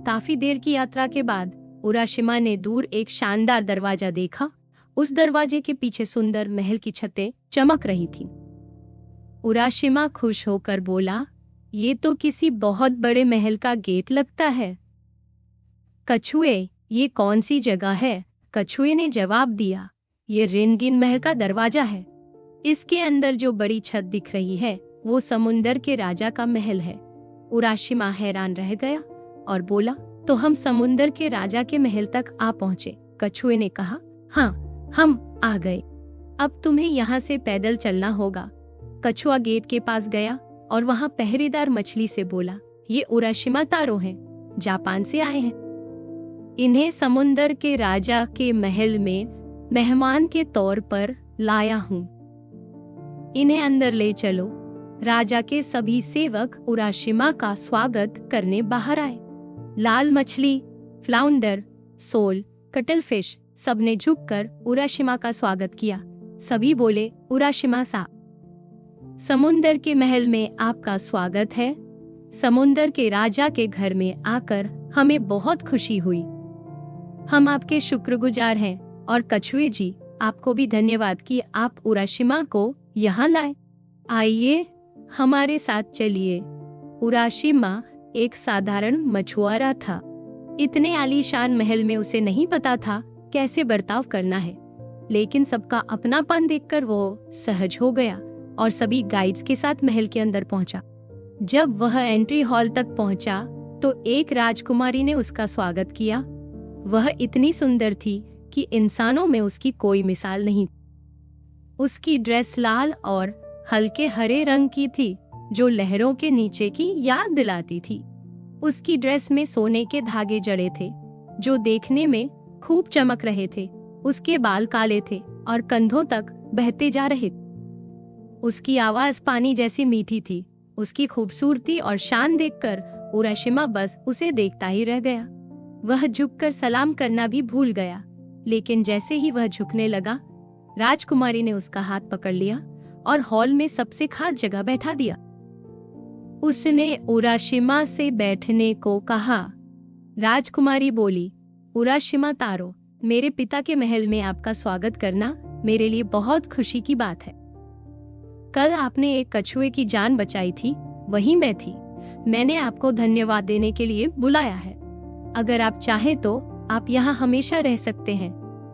काफी देर की यात्रा के बाद उराशिमा ने दूर एक शानदार दरवाजा देखा। उस दरवाजे के पीछे सुंदर महल की छतें चमक रही थी। उराशिमा खुश होकर बोला, ये तो किसी बहुत बड़े महल का गेट लगता है। कछुए, ये कौन सी जगह है? कछुए ने जवाब दिया, ये रिनगिन महल का दरवाजा है। इसके अंदर जो बड़ी छत दिख रही है, वो समुंदर के राजा का महल है। उराशिमा हैरान रह गया और बोला, तो हम समुंदर के राजा के महल तक आ पहुँचे? कछुए ने कहा, हाँ, हम आ गए। अब तुम्हें यहाँ से पैदल चलना होगा। कछुआ गेट के पास गया और वहाँ पहरेदार मछली से बोला, ये उराशिमा तारो हैं, जापान से आए हैं। इन्हें समुंदर के राजा के महल में मेहमान के तौर पर लाया हूँ। इन्हें अंदर ले चलो। राजा के सभी सेवक उराशिमा का स्वागत करने बाहर आए। लाल मछली, फ्लाउंडर, सोल, कटलफिश सबने झुककर उराशिमा का स्वागत किया। सभी बोले, उराशिमा साहब, समुंदर के महल में आपका स्वागत है। समुंदर के राजा के घर में आकर हमें बहुत खुशी हुई। हम आपके शुक्रगुजार हैं और कछुए जी, आपको भी धन्यवाद कि आप उराशिमा को यहाँ लाए। आइए हमारे साथ चलिए। उराशिमा एक साधारण मछुआरा था। इतने आलीशान महल में उसे नहीं पता था कैसे बर्ताव करना है, लेकिन सबका अपनापन देखकर वो सहज हो गया और सभी गाइड्स के साथ महल के अंदर पहुंचा। जब वह एंट्री हॉल तक पहुंचा तो एक राजकुमारी ने उसका स्वागत किया। वह इतनी सुंदर थी कि इंसानों में उसकी कोई मिसाल नहीं। उसकी ड्रेस लाल और हल्के हरे रंग की थी, जो लहरों के नीचे की याद दिलाती थी। उसकी ड्रेस में सोने के धागे जड़े थे, जो देखने में खूब चमक रहे थे। उसके बाल काले थे और कंधों तक बहते जा रहे। उसकी आवाज पानी जैसी मीठी थी। उसकी खूबसूरती और शान देखकर उराशिमा बस उसे देखता ही रह गया। वह झुककर सलाम करना भी भूल गया, लेकिन जैसे ही वह झुकने लगा, राजकुमारी ने उसका हाथ पकड़ लिया और हॉल में सबसे खास जगह बैठा दिया। उसने उराशिमा से बैठने को कहा। राजकुमारी बोली, उराशिमा तारो, मेरे पिता के महल में आपका स्वागत करना मेरे लिए बहुत खुशी की बात है। कल आपने एक कछुए की जान बचाई थी, वही मैं थी। मैंने आपको धन्यवाद देने के लिए बुलाया है। अगर आप चाहें तो आप यहाँ हमेशा रह सकते हैं।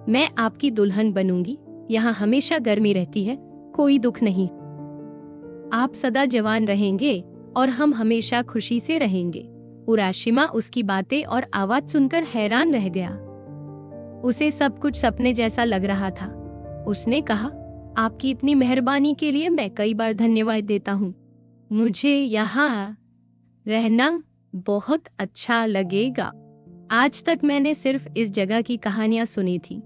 मैं आपकी दुल्हन बनूंगी। यहाँ हमेशा गर्मी रहती है, कोई दुख नहीं। आप सदा जवान रहेंगे और हम हमेशा खुशी से रहेंगे। उराशिमा उसकी बातें और आवाज सुनकर हैरान रह गया। उसे सब कुछ सपने जैसा लग रहा था। उसने कहा, आपकी इतनी मेहरबानी के लिए मैं कई बार धन्यवाद देता हूँ। मुझे यहाँ रहना बहुत अच्छा लगेगा। आज तक मैंने सिर्फ इस जगह की कहानियां सुनी थी,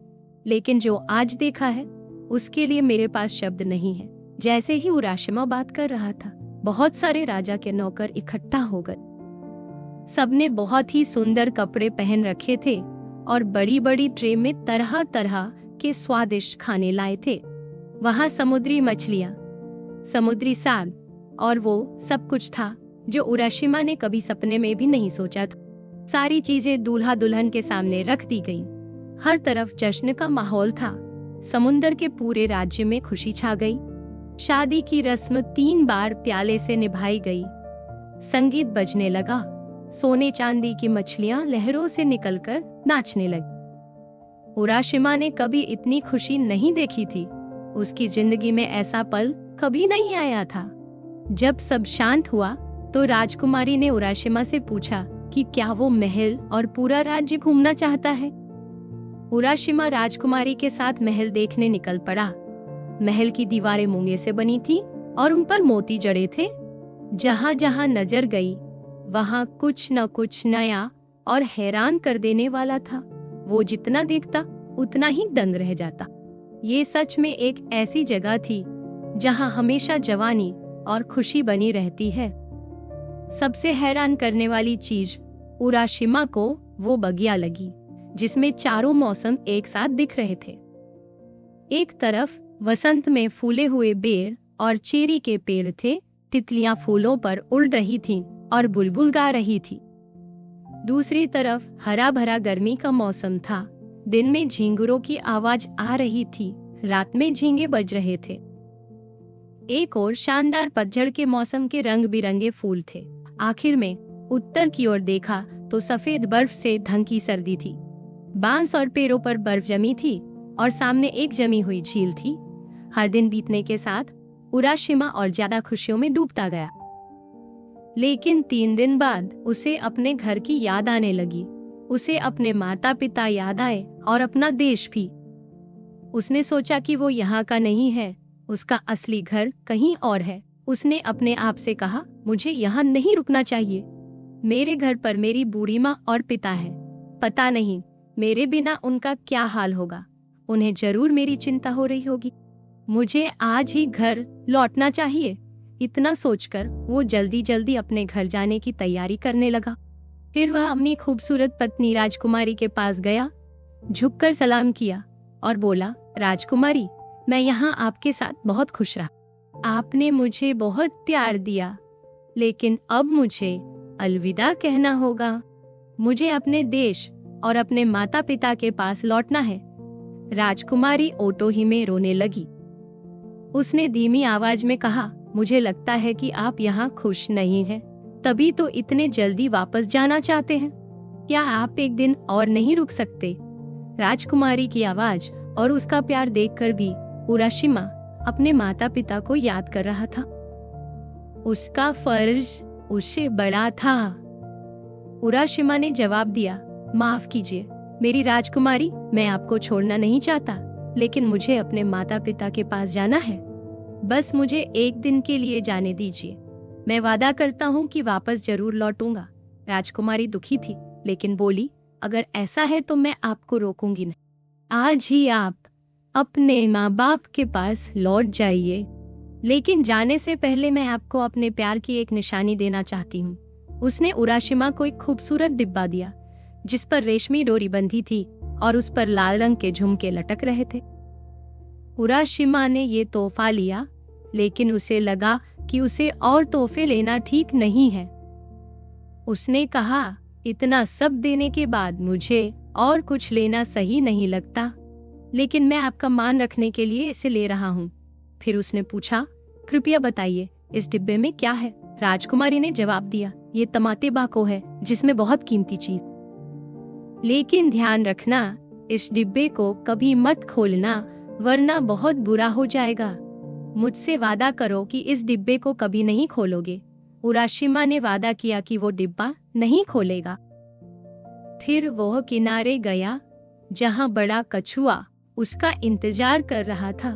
लेकिन जो आज देखा है उसके लिए मेरे पास शब्द नहीं है। जैसे ही उराशिमा बात कर रहा था, बहुत सारे राजा के नौकर इकट्ठा हो गए। सबने बहुत ही सुंदर कपड़े पहन रखे थे और बड़ी बड़ी ट्रे में तरह तरह के स्वादिष्ट खाने लाए थे। वहाँ समुद्री मछलियाँ, समुद्री साग और वो सब कुछ था जो उराशिमा ने कभी सपने में भी नहीं सोचा था। सारी चीजें दूल्हा दुल्हन के सामने रख दी गईं। हर तरफ जश्न का माहौल था। समुंदर के पूरे राज्य में खुशी छा गई। शादी की रस्म 3 बार प्याले से निभाई गई। संगीत बजने लगा। सोने चांदी की मछलियां लहरों से निकलकर नाचने लगी। उराशिमा ने कभी इतनी खुशी नहीं देखी थी। उसकी जिंदगी में ऐसा पल कभी नहीं आया था। जब सब शांत हुआ तो राजकुमारी ने उराशिमा से पूछा कि क्या वो महल और पूरा राज्य घूमना चाहता है। उराशिमा राजकुमारी के साथ महल देखने निकल पड़ा। महल की दीवारें मूंगे से बनी थी और उन पर मोती जड़े थे। जहाँ जहाँ नजर गई वहाँ कुछ न कुछ नया और हैरान कर देने वाला था। वो जितना देखता उतना ही दंग रह जाता। ये सच में एक ऐसी जगह थी जहाँ हमेशा जवानी और खुशी बनी रहती है। सबसे हैरान करने वाली चीज उराशिमा को वो बगिया लगी जिसमें चारों मौसम एक साथ दिख रहे थे। एक तरफ वसंत में फूले हुए बेर और चेरी के पेड़ थे। तितलियां फूलों पर उड़ रही थीं और बुलबुल गा रही थी। दूसरी तरफ हरा भरा गर्मी का मौसम था। दिन में झींगुरों की आवाज आ रही थी, रात में झींगे बज रहे थे। एक और शानदार पतझड़ के मौसम के रंग बिरंगे फूल थे। आखिर में उत्तर की ओर देखा तो सफेद बर्फ से ढंकी सर्दी थी। बांस और पेड़ों पर बर्फ जमी थी और सामने एक जमी हुई झील थी। हर दिन बीतने के साथ उराशिमा और ज्यादा खुशियों में डूबता गया। लेकिन 3 दिन बाद उसे अपने घर की याद आने लगी। उसे अपने माता पिता याद आए और अपना देश भी। उसने सोचा कि वो यहाँ का नहीं है, उसका असली घर कहीं और है। उसने अपने आप से कहा, मुझे यहाँ नहीं रुकना चाहिए। मेरे घर पर मेरी बूढ़ी माँ और पिता है। पता नहीं मेरे बिना उनका क्या हाल होगा। उन्हें जरूर मेरी चिंता हो रही होगी। मुझे आज ही घर लौटना चाहिए। इतना सोचकर वो जल्दी जल्दी अपने घर जाने की तैयारी करने लगा। फिर वह अपनी खूबसूरत पत्नी राजकुमारी के पास गया, झुककर सलाम किया और बोला, राजकुमारी, मैं यहाँ आपके साथ बहुत खुश रहा। आपने मुझे बहुत प्यार दिया, लेकिन अब मुझे अलविदा कहना होगा। मुझे अपने देश और अपने माता पिता के पास लौटना है। राजकुमारी ऑटो ही में रोने लगी। उसने धीमी आवाज में कहा, मुझे लगता है कि आप यहाँ खुश नहीं हैं, तभी तो इतने जल्दी वापस जाना चाहते हैं। क्या आप एक दिन और नहीं रुक सकते? राजकुमारी की आवाज और उसका प्यार देखकर भी उराशिमा अपने माता पिता को याद कर रहा था। उसका फर्ज उससे बड़ा था। उराशिमा ने जवाब दिया, माफ कीजिए मेरी राजकुमारी, मैं आपको छोड़ना नहीं चाहता, लेकिन मुझे अपने माता पिता के पास जाना है। बस मुझे एक दिन के लिए जाने दीजिए। मैं वादा करता हूँ कि वापस जरूर लौटूंगा। राजकुमारी दुखी थी, लेकिन बोली, अगर ऐसा है तो मैं आपको रोकूंगी नहीं। आज ही आप अपने माँ बाप के पास लौट जाइए, लेकिन जाने से पहले मैं आपको अपने प्यार की एक निशानी देना चाहती हूँ। उसने उराशिमा को एक खूबसूरत डिब्बा दिया, जिस पर रेशमी डोरी बंधी थी और उस पर लाल रंग के झुमके लटक रहे थे। उराशिमा ने ये तोहफा लिया, लेकिन उसे लगा कि उसे और तोहफे लेना ठीक नहीं है। उसने कहा, इतना सब देने के बाद मुझे और कुछ लेना सही नहीं लगता, लेकिन मैं आपका मान रखने के लिए इसे ले रहा हूँ। फिर उसने पूछा, कृपया बताइए इस डिब्बे में क्या है? राजकुमारी ने जवाब दिया, ये तमातेबाको है, जिसमें बहुत कीमती चीज। लेकिन ध्यान रखना, इस डिब्बे को कभी मत खोलना, वरना बहुत बुरा हो जाएगा। मुझसे वादा करो कि इस डिब्बे को कभी नहीं खोलोगे। उराशिमा ने वादा किया कि वो डिब्बा नहीं खोलेगा। फिर वह किनारे गया, जहाँ बड़ा कछुआ उसका इंतजार कर रहा था।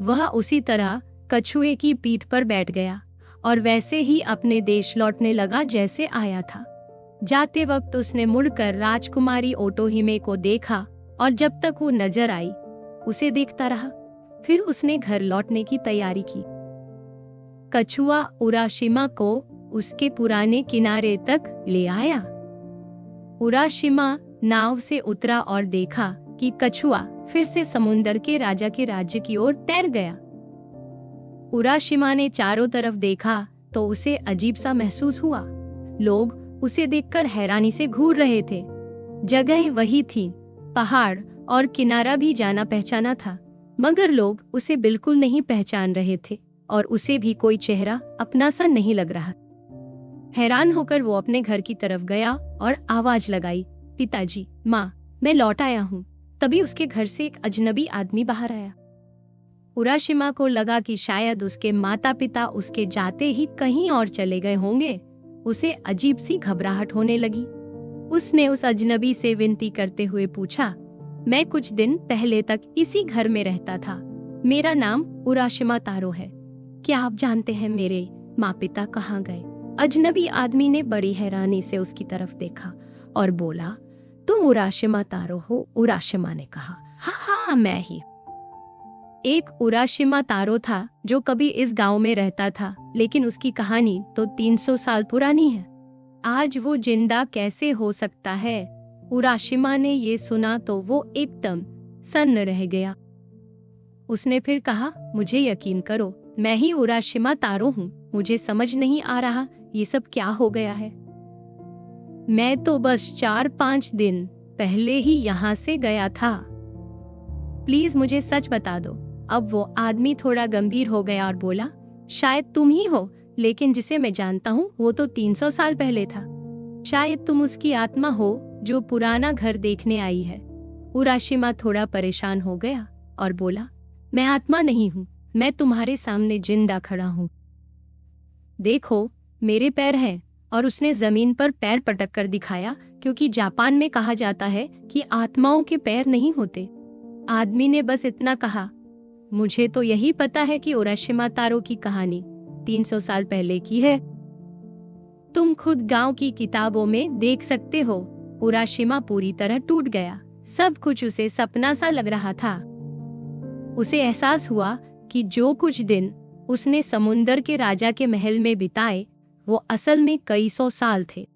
वह उसी तरह कछुए की पीठ पर बैठ गया और वैसे ही अपने देश लौटने लगा जैसे आया था। जाते वक्त उसने मुड़कर राजकुमारी ओटोहिमे को देखा और जब तक वो नजर आई उसे देखता रहा। फिर उसने घर लौटने की तैयारी की। कछुआ उराशिमा को उसके पुराने किनारे तक ले आया। उराशिमा नाव से उतरा और देखा कि कछुआ फिर से समुंदर के राजा के राज्य की ओर तैर गया। उराशिमा ने चारों तरफ देखा तो उसे अजीब सा महसूस हुआ। लोग उसे देखकर हैरानी से घूर रहे थे। जगह वही थी, पहाड़ और किनारा भी जाना पहचाना था, मगर लोग उसे बिल्कुल नहीं पहचान रहे थे और उसे भी कोई चेहरा अपना सा नहीं लग रहा। हैरान होकर वो अपने घर की तरफ गया और आवाज लगाई, पिताजी, माँ, मैं लौट आया हूँ। तभी उसके घर से एक अजनबी आदमी बाहर आया। उराशिमा को लगा कि शायद उसके माता पिता उसके जाते ही कहीं और चले गए होंगे। उसे अजीब सी घबराहट होने लगी। उसने उस अजनबी से विनती करते हुए पूछा, मैं कुछ दिन पहले तक इसी घर में रहता था। मेरा नाम उराशिमा तारो है। क्या आप जानते हैं मेरे माँ पिता कहाँ गए? अजनबी आदमी ने बड़ी हैरानी से उसकी तरफ देखा और बोला, तुम उराशिमा तारो हो? उराशिमा ने कहा, हाँ, मैं ही। एक उराशिमा तारो था जो कभी इस गांव में रहता था, लेकिन उसकी कहानी तो 300 साल पुरानी है। आज वो जिंदा कैसे हो सकता है? उराशिमा ने ये सुना तो वो एकदम सन्न रह गया। उसने फिर कहा, मुझे यकीन करो, मैं ही उराशिमा तारो हूँ। मुझे समझ नहीं आ रहा ये सब क्या हो गया है। मैं तो बस 4-5 दिन पहले ही यहाँ से गया था। प्लीज मुझे सच बता दो। अब वो आदमी थोड़ा गंभीर हो गया और बोला, शायद तुम ही हो, लेकिन जिसे मैं जानता हूँ वो तो 300 साल पहले था। शायद तुम उसकी आत्मा हो जो पुराना घर देखने आई है। उराशिमा थोड़ा परेशान हो गया और बोला, मैं आत्मा नहीं हूँ, मैं तुम्हारे सामने जिंदा खड़ा हूँ। देखो, मेरे पैर हैं। और उसने जमीन पर पैर पटक कर दिखाया, क्योंकि जापान में कहा जाता है कि आत्माओं के पैर नहीं होते। आदमी ने बस इतना कहा, मुझे तो यही पता है कि उराशिमा तारो की कहानी 300 साल पहले की है। तुम खुद गांव की किताबों में देख सकते हो। उराशिमा पूरी तरह टूट गया। सब कुछ उसे सपना सा लग रहा था। उसे एहसास हुआ कि जो कुछ दिन उसने समुंदर के राजा के महल में बिताए वो असल में कई सौ साल थे।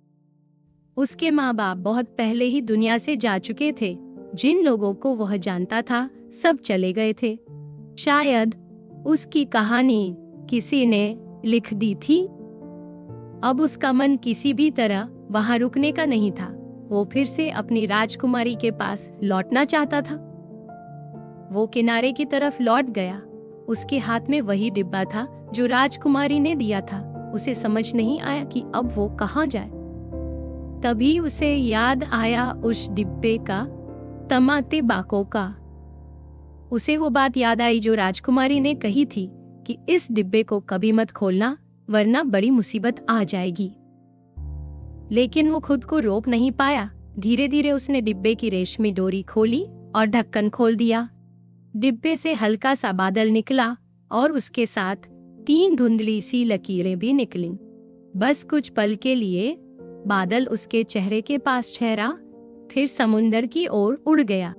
उसके माँ बाप बहुत पहले ही दुनिया से जा चुके थे। जिन लोगों को वह जानता था सब चले गए थे। शायद उसकी कहानी किसी ने लिख दी थी। अब उसका मन किसी भी तरह वहां रुकने का नहीं था। वो फिर से अपनी राजकुमारी के पास लौटना चाहता था। वो किनारे की तरफ लौट गया। उसके हाथ में वही डिब्बा था जो राजकुमारी ने दिया था। उसे समझ नहीं आया कि अब वो कहाँ जाए। तभी उसे याद आया उस डिब्बे का, तमाते बाकों का। उसे वो बात याद आई जो राजकुमारी ने कही थी कि इस डिब्बे को कभी मत खोलना वरना बड़ी मुसीबत आ जाएगी। लेकिन वो खुद को रोक नहीं पाया। धीरे धीरे उसने डिब्बे की रेशमी डोरी खोली और ढक्कन खोल दिया। डिब्बे से हल्का सा बादल निकला और उसके साथ 3 धुंधली सी लकीरें भी निकलीं। बस कुछ पल के लिए बादल उसके चेहरे के पास ठहरा, फिर समुंदर की ओर उड़ गया।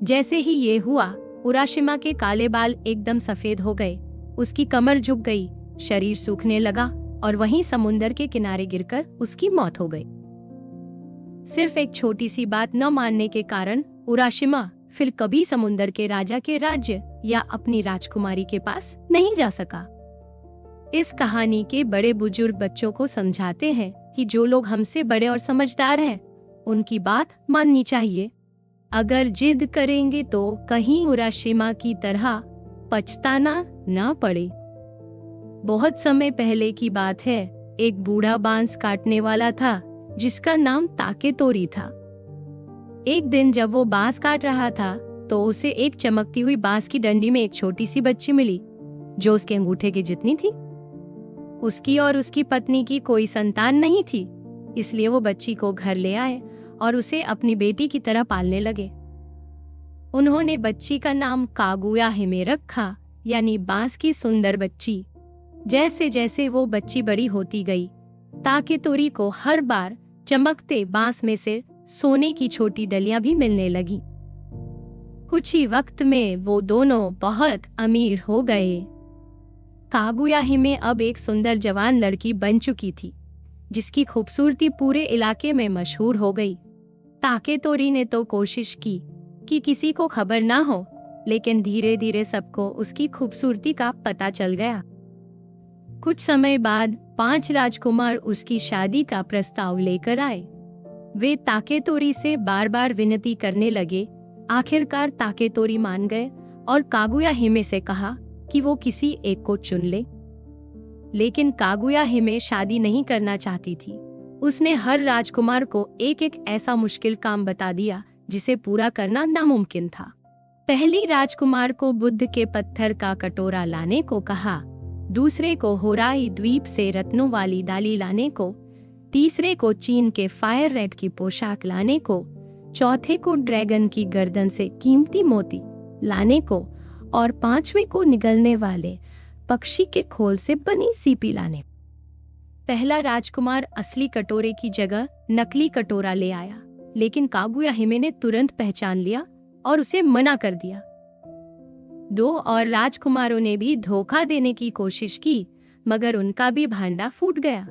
जैसे ही ये हुआ, उराशिमा के काले बाल एकदम सफेद हो गए। उसकी कमर झुक गई, शरीर सूखने लगा और वहीं समुंदर के किनारे गिरकर उसकी मौत हो गई। सिर्फ एक छोटी सी बात न मानने के कारण उराशिमा फिर कभी समुंदर के राजा के राज्य या अपनी राजकुमारी के पास नहीं जा सका। इस कहानी के बड़े बुजुर्ग बच्चों को समझाते हैं कि जो लोग हमसे बड़े और समझदार हैं, उनकी बात माननी चाहिए। अगर जिद करेंगे तो कहीं उराशिमा की तरह पछताना न पड़े। बहुत समय पहले की बात है। एक बूढ़ा बांस काटने वाला था जिसका नाम ताकेतोरी था। एक दिन जब वो बांस काट रहा था तो उसे एक चमकती हुई बांस की डंडी में एक छोटी सी बच्ची मिली जो उसके अंगूठे की जितनी थी। उसकी और उसकी पत्नी की कोई संतान नहीं थी, इसलिए वो बच्ची को घर ले आए और उसे अपनी बेटी की तरह पालने लगे। उन्होंने बच्ची का नाम कागुया हिमे रखा, यानी बांस की सुंदर बच्ची। जैसे जैसे वो बच्ची बड़ी होती गई, ताकेतोरी को हर बार चमकते बांस में से सोने की छोटी डलियां भी मिलने लगी। कुछ ही वक्त में वो दोनों बहुत अमीर हो गए। कागुया हिमे अब एक सुंदर जवान लड़की बन चुकी थी, जिसकी खूबसूरती पूरे इलाके में मशहूर हो गई। ताकेतोरी ने तो कोशिश की कि किसी को खबर ना हो, लेकिन धीरे धीरे सबको उसकी खूबसूरती का पता चल गया। कुछ समय बाद 5 राजकुमार उसकी शादी का प्रस्ताव लेकर आए। वे ताकेतोरी से बार बार विनती करने लगे। आखिरकार ताकेतोरी मान गए और कागुया हिमे से कहा कि वो किसी एक को चुन ले। लेकिन कागुया हिमे शादी नहीं करना चाहती थी। उसने हर राजकुमार को एक एक ऐसा मुश्किल काम बता दिया जिसे पूरा करना नामुमकिन था। पहली राजकुमार को बुद्ध के पत्थर का कटोरा लाने को कहा, दूसरे को होराई द्वीप से रत्नों वाली डाली लाने को, तीसरे को चीन के फायर रेड की पोशाक लाने को, चौथे को ड्रैगन की गर्दन से कीमती मोती लाने को और 5वें को निगलने वाले पक्षी के खोल से बनी सीपी लाने। पहला राजकुमार असली कटोरे की जगह नकली कटोरा ले आया, लेकिन कागुया हिमे ने तुरंत पहचान लिया और उसे मना कर दिया। 2 और राजकुमारों ने भी धोखा देने की कोशिश की, मगर उनका भी भांडा फूट गया।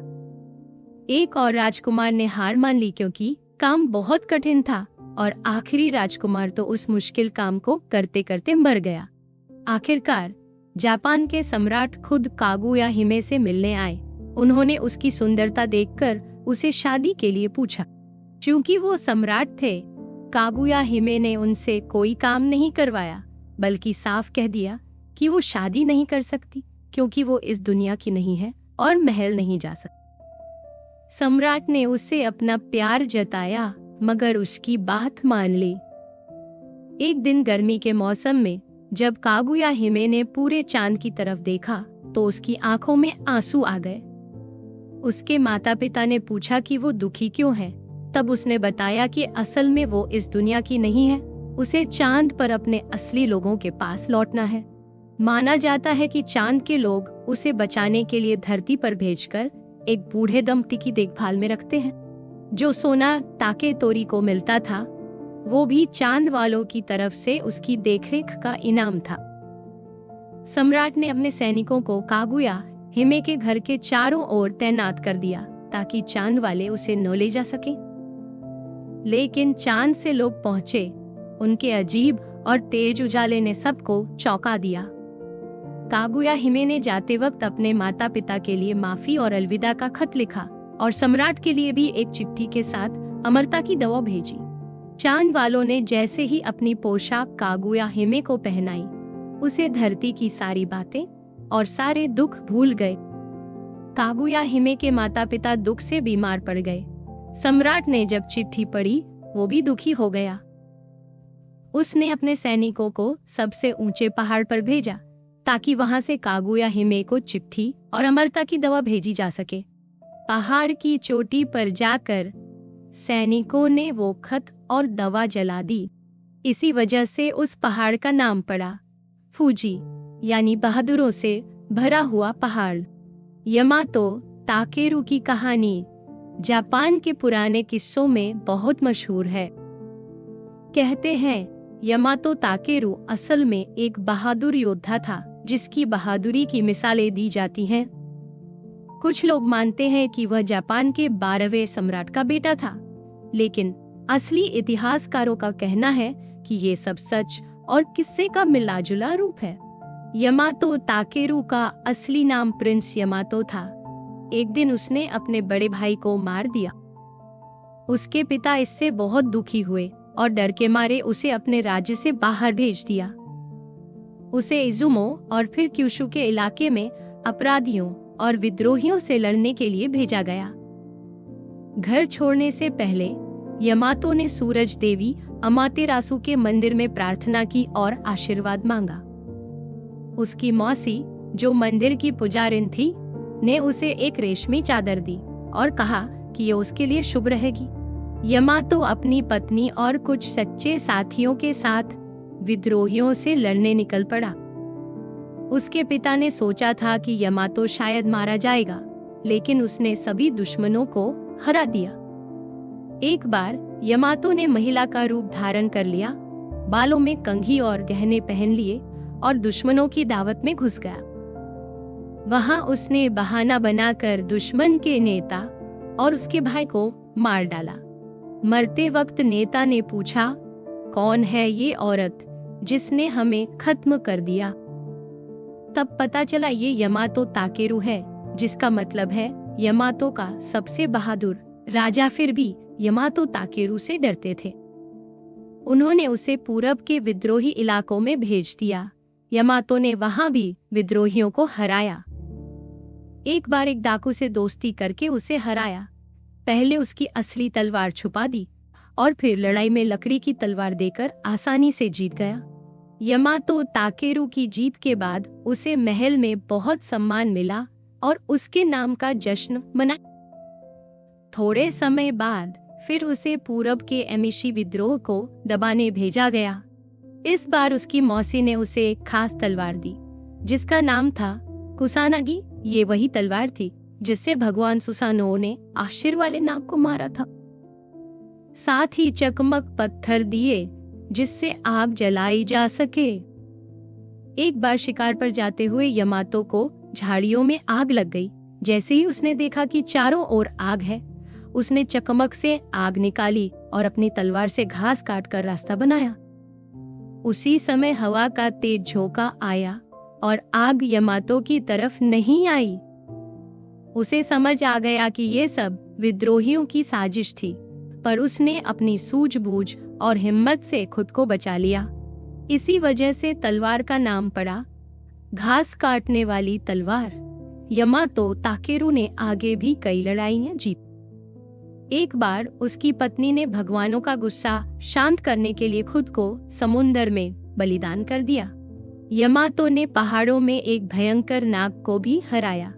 एक और राजकुमार ने हार मान ली क्योंकि काम बहुत कठिन था और आखिरी राजकुमार तो उस मुश्किल काम को करते करते मर गया। आखिरकार जापान के सम्राट खुद कागुया हिमे से मिलने आए। उन्होंने उसकी सुंदरता देखकर उसे शादी के लिए पूछा। क्योंकि वो सम्राट थे, कागुया हिमे ने उनसे कोई काम नहीं करवाया, बल्कि साफ कह दिया कि वो शादी नहीं कर सकती क्योंकि वो इस दुनिया की नहीं है और महल नहीं जा सकती। सम्राट ने उससे अपना प्यार जताया, मगर उसकी बात मान ली। एक दिन गर्मी के मौसम में जब कागुया हिमे ने पूरे चांद की तरफ देखा तो उसकी आंखों में आंसू आ गए। उसके माता पिता ने पूछा कि वो दुखी क्यों है। तब उसने बताया कि असल में वो इस दुनिया की नहीं है, उसे चांद पर अपने असली लोगों के पास लौटना है। माना जाता है कि चांद के लोग उसे बचाने के लिए धरती पर भेजकर एक बूढ़े दंपति की देखभाल में रखते हैं। जो सोना ताकेतोरी को मिलता था वो भी चांद वालों की तरफ से उसकी देखरेख का इनाम था। सम्राट ने अपने सैनिकों को कागुया हिमे के घर के चारों ओर तैनात कर दिया ताकि चांद वाले उसे न ले जा सके। लेकिन चांद से लोग पहुंचे। उनके अजीब और तेज उजाले ने सबको चौंका दिया। कागुया हिमे ने जाते वक्त अपने माता पिता के लिए माफी और अलविदा का खत लिखा और सम्राट के लिए भी एक चिट्ठी के साथ अमरता की दवा भेजी। चांद वालों ने जैसे ही अपनी पोशाक कागुया हिमे को पहनाई, उसे धरती की सारी बातें और सारे दुख भूल गए। कागुया हिमे के माता पिता दुख से बीमार पड़ गए। सम्राट ने जब चिट्ठी पढ़ी, वो भी दुखी हो गया। उसने अपने सैनिकों को सबसे ऊंचे पहाड़ पर भेजा ताकि वहां से कागुया हिमे को चिट्ठी और अमरता की दवा भेजी जा सके। पहाड़ की चोटी पर जाकर सैनिकों ने वो खत और दवा जला दी। इसी वजह से उस पहाड़ का नाम पड़ा फूजी, यानी बहादुरों से भरा हुआ पहाड़। यमातो ताकेरू की कहानी जापान के पुराने किस्सों में बहुत मशहूर है। कहते हैं यमातो ताकेरू असल में एक बहादुर योद्धा था जिसकी बहादुरी की मिसालें दी जाती हैं। कुछ लोग मानते हैं कि वह जापान के 12वें सम्राट का बेटा था, लेकिन असली इतिहासकारों का कहना है कि ये सब सच और किस्से का मिला जुला रूप है। यमातो ताकेरू का असली नाम प्रिंस यमातो था। एक दिन उसने अपने बड़े भाई को मार दिया। उसके पिता इससे बहुत दुखी हुए और डर के मारे उसे अपने राज्य से बाहर भेज दिया। उसे इजुमो और फिर क्यूशु के इलाके में अपराधियों और विद्रोहियों से लड़ने के लिए भेजा गया। घर छोड़ने से पहले यमातो ने सूरज देवी अमातेरासु के मंदिर में प्रार्थना की और आशीर्वाद मांगा। उसकी मौसी, जो मंदिर की पुजारिन थी, ने उसे एक रेशमी चादर दी और कहा कि ये उसके लिए शुभ रहेगी। यमातो अपनी पत्नी और कुछ सच्चे साथियों के साथ विद्रोहियों से लड़ने निकल पड़ा। उसके पिता ने सोचा था कि यमातो शायद मारा जाएगा, लेकिन उसने सभी दुश्मनों को हरा दिया। एक बार यमातो ने महिला का रूप धारण कर लिया, बालों में कंघी और गहने पहन लिए और दुश्मनों की दावत में घुस गया। वहां उसने बहाना बनाकर दुश्मन के नेता और उसके भाई को मार डाला। मरते वक्त नेता ने पूछा, कौन है ये औरत जिसने हमें खत्म कर दिया? तब पता चला ये यमातो ताकेरू है, जिसका मतलब है यमातो का सबसे बहादुर राजा। फिर भी यमातो ताकेरू से डरते थे। उन्होंने उसे पूरब के विद्रोही इलाकों में भेज दिया। यमातो ने वहां भी विद्रोहियों को हराया। एक बार एक डाकू से दोस्ती करके उसे हराया। पहले उसकी असली तलवार छुपा दी और फिर लड़ाई में लकड़ी की तलवार देकर आसानी से जीत गया। यमातो ताकेरू की जीत के बाद उसे महल में बहुत सम्मान मिला और उसके नाम का जश्न मनाया। थोड़े समय बाद फिर उसे पूरब के एमिशी विद्रोह को दबाने भेजा गया। इस बार उसकी मौसी ने उसे एक खास तलवार दी जिसका नाम था कुसानागी। ये वही तलवार थी जिससे भगवान सुसानो ने आशिर वाले नाग को मारा था। साथ ही चकमक पत्थर दिए जिससे आग जलाई जा सके। एक बार शिकार पर जाते हुए यमातो को झाड़ियों में आग लग गई। जैसे ही उसने देखा कि चारों ओर आग है, उसने चकमक से आग निकाली और अपनी तलवार से घास काटकर रास्ता बनाया। उसी समय हवा का तेज झोंका आया और आग यमातो की तरफ नहीं आई। उसे समझ आ गया कि ये सब विद्रोहियों की साजिश थी, पर उसने अपनी सूझबूझ और हिम्मत से खुद को बचा लिया। इसी वजह से तलवार का नाम पड़ा घास काटने वाली तलवार। यमातो ताकेरू ने आगे भी कई लड़ाइयां जीती। एक बार उसकी पत्नी ने भगवानों का गुस्सा शांत करने के लिए खुद को समुंदर में बलिदान कर दिया। यमातो ने पहाड़ों में एक भयंकर नाग को भी हराया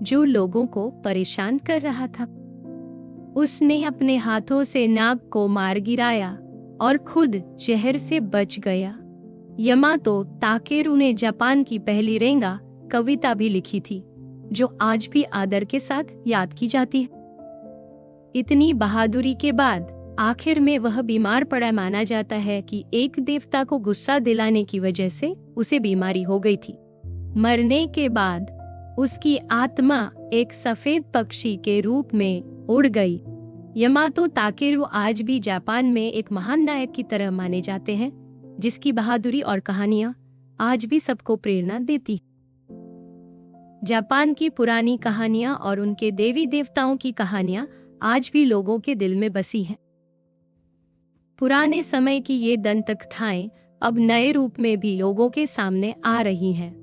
जो लोगों को परेशान कर रहा था। उसने अपने हाथों से नाग को मार गिराया और खुद जहर से बच गया। यमातो ताकेरू ने जापान की पहली रेंगा कविता भी लिखी थी जो आज भी आदर के साथ याद की जाती है। इतनी बहादुरी के बाद आखिर में वह बीमार पड़ा। माना जाता है कि एक देवता को गुस्सा दिलाने की वजह से उसे बीमारी हो गई थी। मरने के बाद उसकी आत्मा एक सफेद पक्षी के रूप में उड़ गई। यामातो ताकेरू आज भी जापान में एक महान नायक की तरह माने जाते हैं, जिसकी बहादुरी और कहानियां आज भी सबको प्रेरणा देती। जापान की पुरानी कहानियां और उनके देवी देवताओं की कहानियां आज भी लोगों के दिल में बसी हैं। पुराने समय की ये दंत कथाएं अब नए रूप में भी लोगों के सामने आ रही हैं।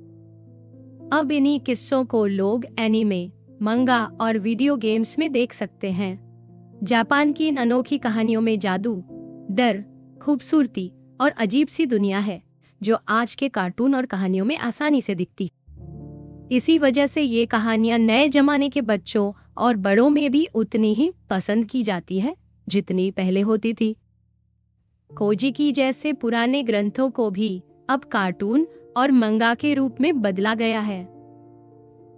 अब इन्हीं किस्सों को लोग एनीमे, मंगा और वीडियो गेम्स में देख सकते हैं। जापान की इन अनोखी कहानियों में जादू, डर, खूबसूरती और अजीब सी दुनिया है, जो आज के कार्टून और कहानियों में आसानी से दिखती। इसी वजह से ये कहानियां नए जमाने के बच्चों और बड़ों में भी उतनी ही पसंद की जाती है जितनी पहले होती थी। कोजिकी जैसे पुराने ग्रंथों को भी अब कार्टून और मंगा के रूप में बदला गया है।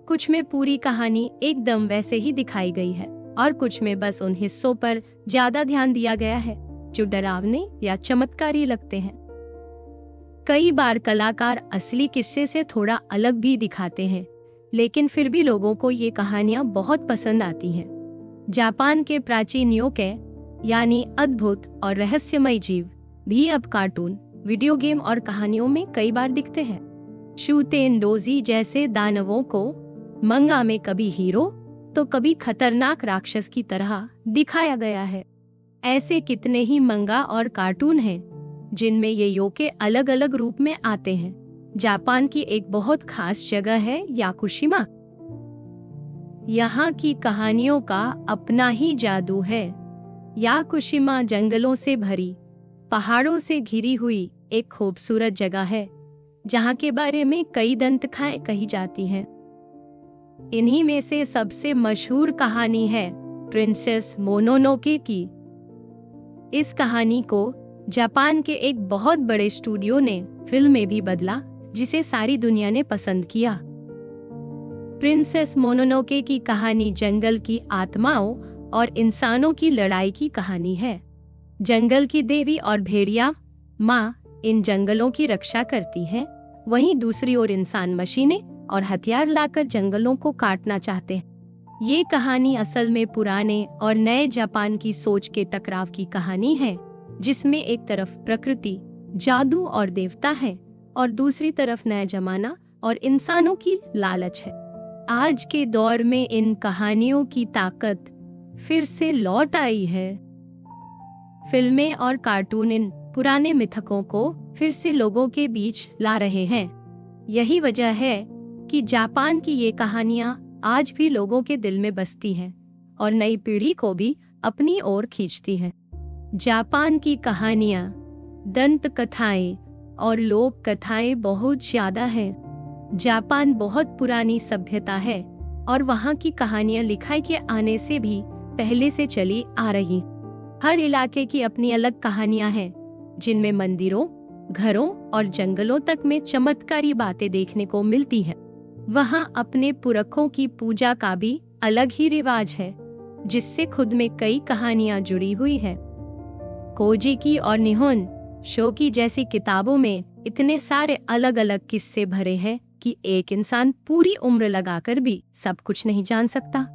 कुछ में पूरी कहानी एकदम वैसे ही दिखाई गई है और कुछ में बस उन हिस्सों पर ज्यादा ध्यान दिया गया है जो डरावने या चमत्कारी लगते हैं। कई बार कलाकार असली किस्से से थोड़ा अलग भी दिखाते हैं, लेकिन फिर भी लोगों को ये कहानियां बहुत पसंद आती हैं। जापान के प्राचीन योकै यानी अद्भुत और रहस्यमय जीव भी अब कार्टून, वीडियो गेम और कहानियों में कई बार दिखते हैं। शूतेन डोजी जैसे दानवों को मंगा में कभी हीरो तो कभी खतरनाक राक्षस की तरह दिखाया गया है। ऐसे कितने ही मंगा और कार्टून हैं जिनमें ये योके अलग अलग रूप में आते हैं। जापान की एक बहुत खास जगह है याकुशिमा। यहाँ की कहानियों का अपना ही जादू है। याकुशिमा जंगलों से भरी, पहाड़ों से घिरी हुई एक खूबसूरत जगह है, जहाँ के बारे में कई दंतकथाएं कही जाती हैं। इन्हीं में से सबसे मशहूर कहानी है प्रिंसेस मोनोनोके की। इस कहानी को जापान के एक बहुत बड़े स्टूडियो ने फिल्म में भी बदला, जिसे सारी दुनिया ने पसंद किया। प्रिंसेस मोनोनोके की कहानी जंगल की आत्माओं और इंसानों की लड़ाई की कहानी है। जंगल की देवी और भेड़िया माँ इन जंगलों की रक्षा करती हैं, वहीं दूसरी ओर इंसान मशीनें और हथियार लाकर जंगलों को काटना चाहते हैं। ये कहानी असल में पुराने और नए जापान की सोच के टकराव की कहानी है, जिसमें एक तरफ प्रकृति, जादू और देवता है और दूसरी तरफ नया जमाना और इंसानों की लालच है। आज के दौर में इन कहानियों की ताकत फिर से लौट आई है। फिल्में और कार्टून इन पुराने मिथकों को फिर से लोगों के बीच ला रहे हैं। यही वजह है कि जापान की ये कहानियां आज भी लोगों के दिल में बसती हैं और नई पीढ़ी को भी अपनी ओर खींचती हैं। जापान की कहानियां, दंत कथाएं और लोक कथाएं बहुत ज्यादा है। जापान बहुत पुरानी सभ्यता है और वहाँ की कहानियां लिखाई के आने से भी पहले से चली आ रही। हर इलाके की अपनी अलग कहानियां हैं, जिनमें मंदिरों, घरों और जंगलों तक में चमत्कारी बातें देखने को मिलती है। वहाँ अपने पुरखों की पूजा का भी अलग ही रिवाज है, जिससे खुद में कई कहानियां जुड़ी हुई है। कोजिकी और निहोन शोकी जैसी किताबों में इतने सारे अलग अलग किस्से भरे हैं कि एक इंसान पूरी उम्र लगाकर भी सब कुछ नहीं जान सकता।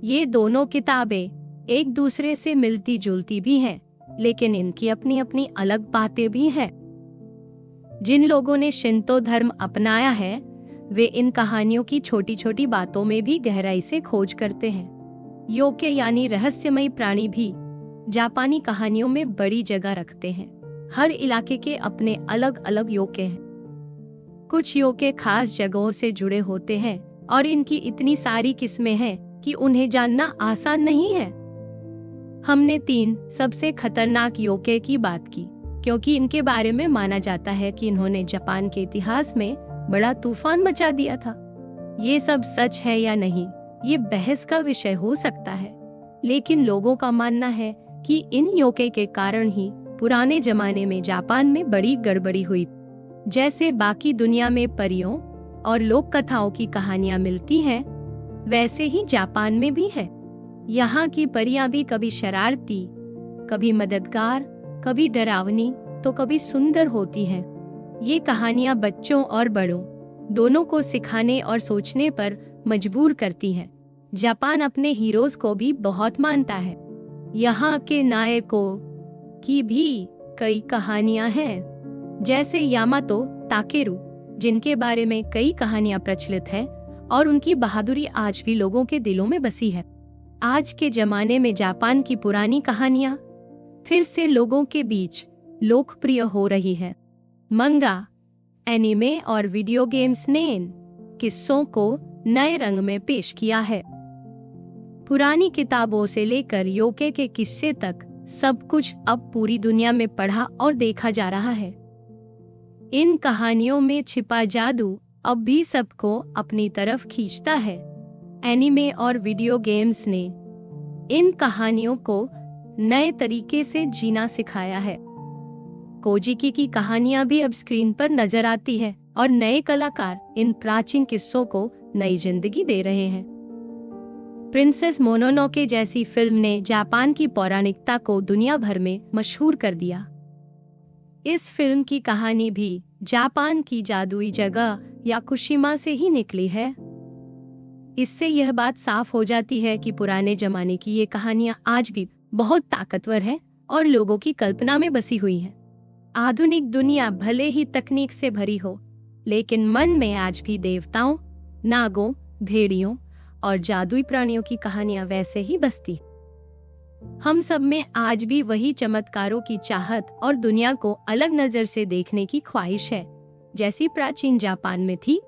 ये दोनों किताबें एक दूसरे से मिलती जुलती भी हैं, लेकिन इनकी अपनी अपनी अलग बातें भी हैं। जिन लोगों ने शिंतो धर्म अपनाया है, वे इन कहानियों की छोटी छोटी बातों में भी गहराई से खोज करते हैं। योके यानी रहस्यमय प्राणी भी जापानी कहानियों में बड़ी जगह रखते हैं। हर इलाके के अपने अलग अलग योके हैं। कुछ योके खास जगहों से जुड़े होते हैं और इनकी इतनी सारी किस्में हैं कि उन्हें जानना आसान नहीं है। हमने 3 सबसे खतरनाक योके की बात की, क्योंकि इनके बारे में माना जाता है कि इन्होंने जापान के इतिहास में बड़ा तूफान मचा दिया था। ये सब सच है या नहीं, ये बहस का विषय हो सकता है, लेकिन लोगों का मानना है कि इन योके के कारण ही पुराने जमाने में जापान में बड़ी गड़बड़ी हुई। जैसे बाकी दुनिया में परियों और लोक कथाओं की कहानियां मिलती हैं, वैसे ही जापान में भी है। यहाँ की परियां भी कभी शरारती, कभी मददगार, कभी डरावनी तो कभी सुंदर होती हैं। ये कहानियां बच्चों और बड़ों दोनों को सिखाने और सोचने पर मजबूर करती है। जापान अपने हीरोज को भी बहुत मानता है। यहाँ के नायकों की भी कई कहानियां हैं, जैसे यामातो ताकेरू, जिनके बारे में कई कहानियां प्रचलित हैं और उनकी बहादुरी आज भी लोगों के दिलों में बसी है। आज के जमाने में जापान की पुरानी कहानियां फिर से लोगों के बीच लोकप्रिय हो रही है। मंगा, एनिमे और वीडियो गेम्स ने इन किस्सों को नए रंग में पेश किया है। पुरानी किताबों से लेकर योके के किस्से तक सब कुछ अब पूरी दुनिया में पढ़ा और देखा जा रहा है। इन कहानियों में छिपा जादू अब भी सबको अपनी तरफ खींचता है। एनिमे और वीडियो गेम्स ने इन कहानियों को नए तरीके से जीना सिखाया है। कोजिकी की कहानियां भी अब स्क्रीन पर नजर आती है और नए कलाकार इन प्राचीन किस्सों को नई जिंदगी दे रहे हैं। प्रिंसेस मोनोनोके जैसी फिल्म ने जापान की पौराणिकता को दुनिया भर में मशहूर कर दिया। इस फिल्म की कहानी भी जापान की जादुई जगह याकुशिमा से ही निकली है। इससे यह बात साफ हो जाती है कि पुराने जमाने की ये कहानियां आज भी बहुत ताकतवर है और लोगों की कल्पना में बसी हुई है। आधुनिक दुनिया भले ही तकनीक से भरी हो, लेकिन मन में आज भी देवताओं, नागों, भेड़ियों और जादुई प्राणियों की कहानियां वैसे ही बसती। हम सब में आज भी वही चमत्कारों की चाहत और दुनिया को अलग नजर से देखने की ख्वाहिश है, जैसी प्राचीन जापान में थी।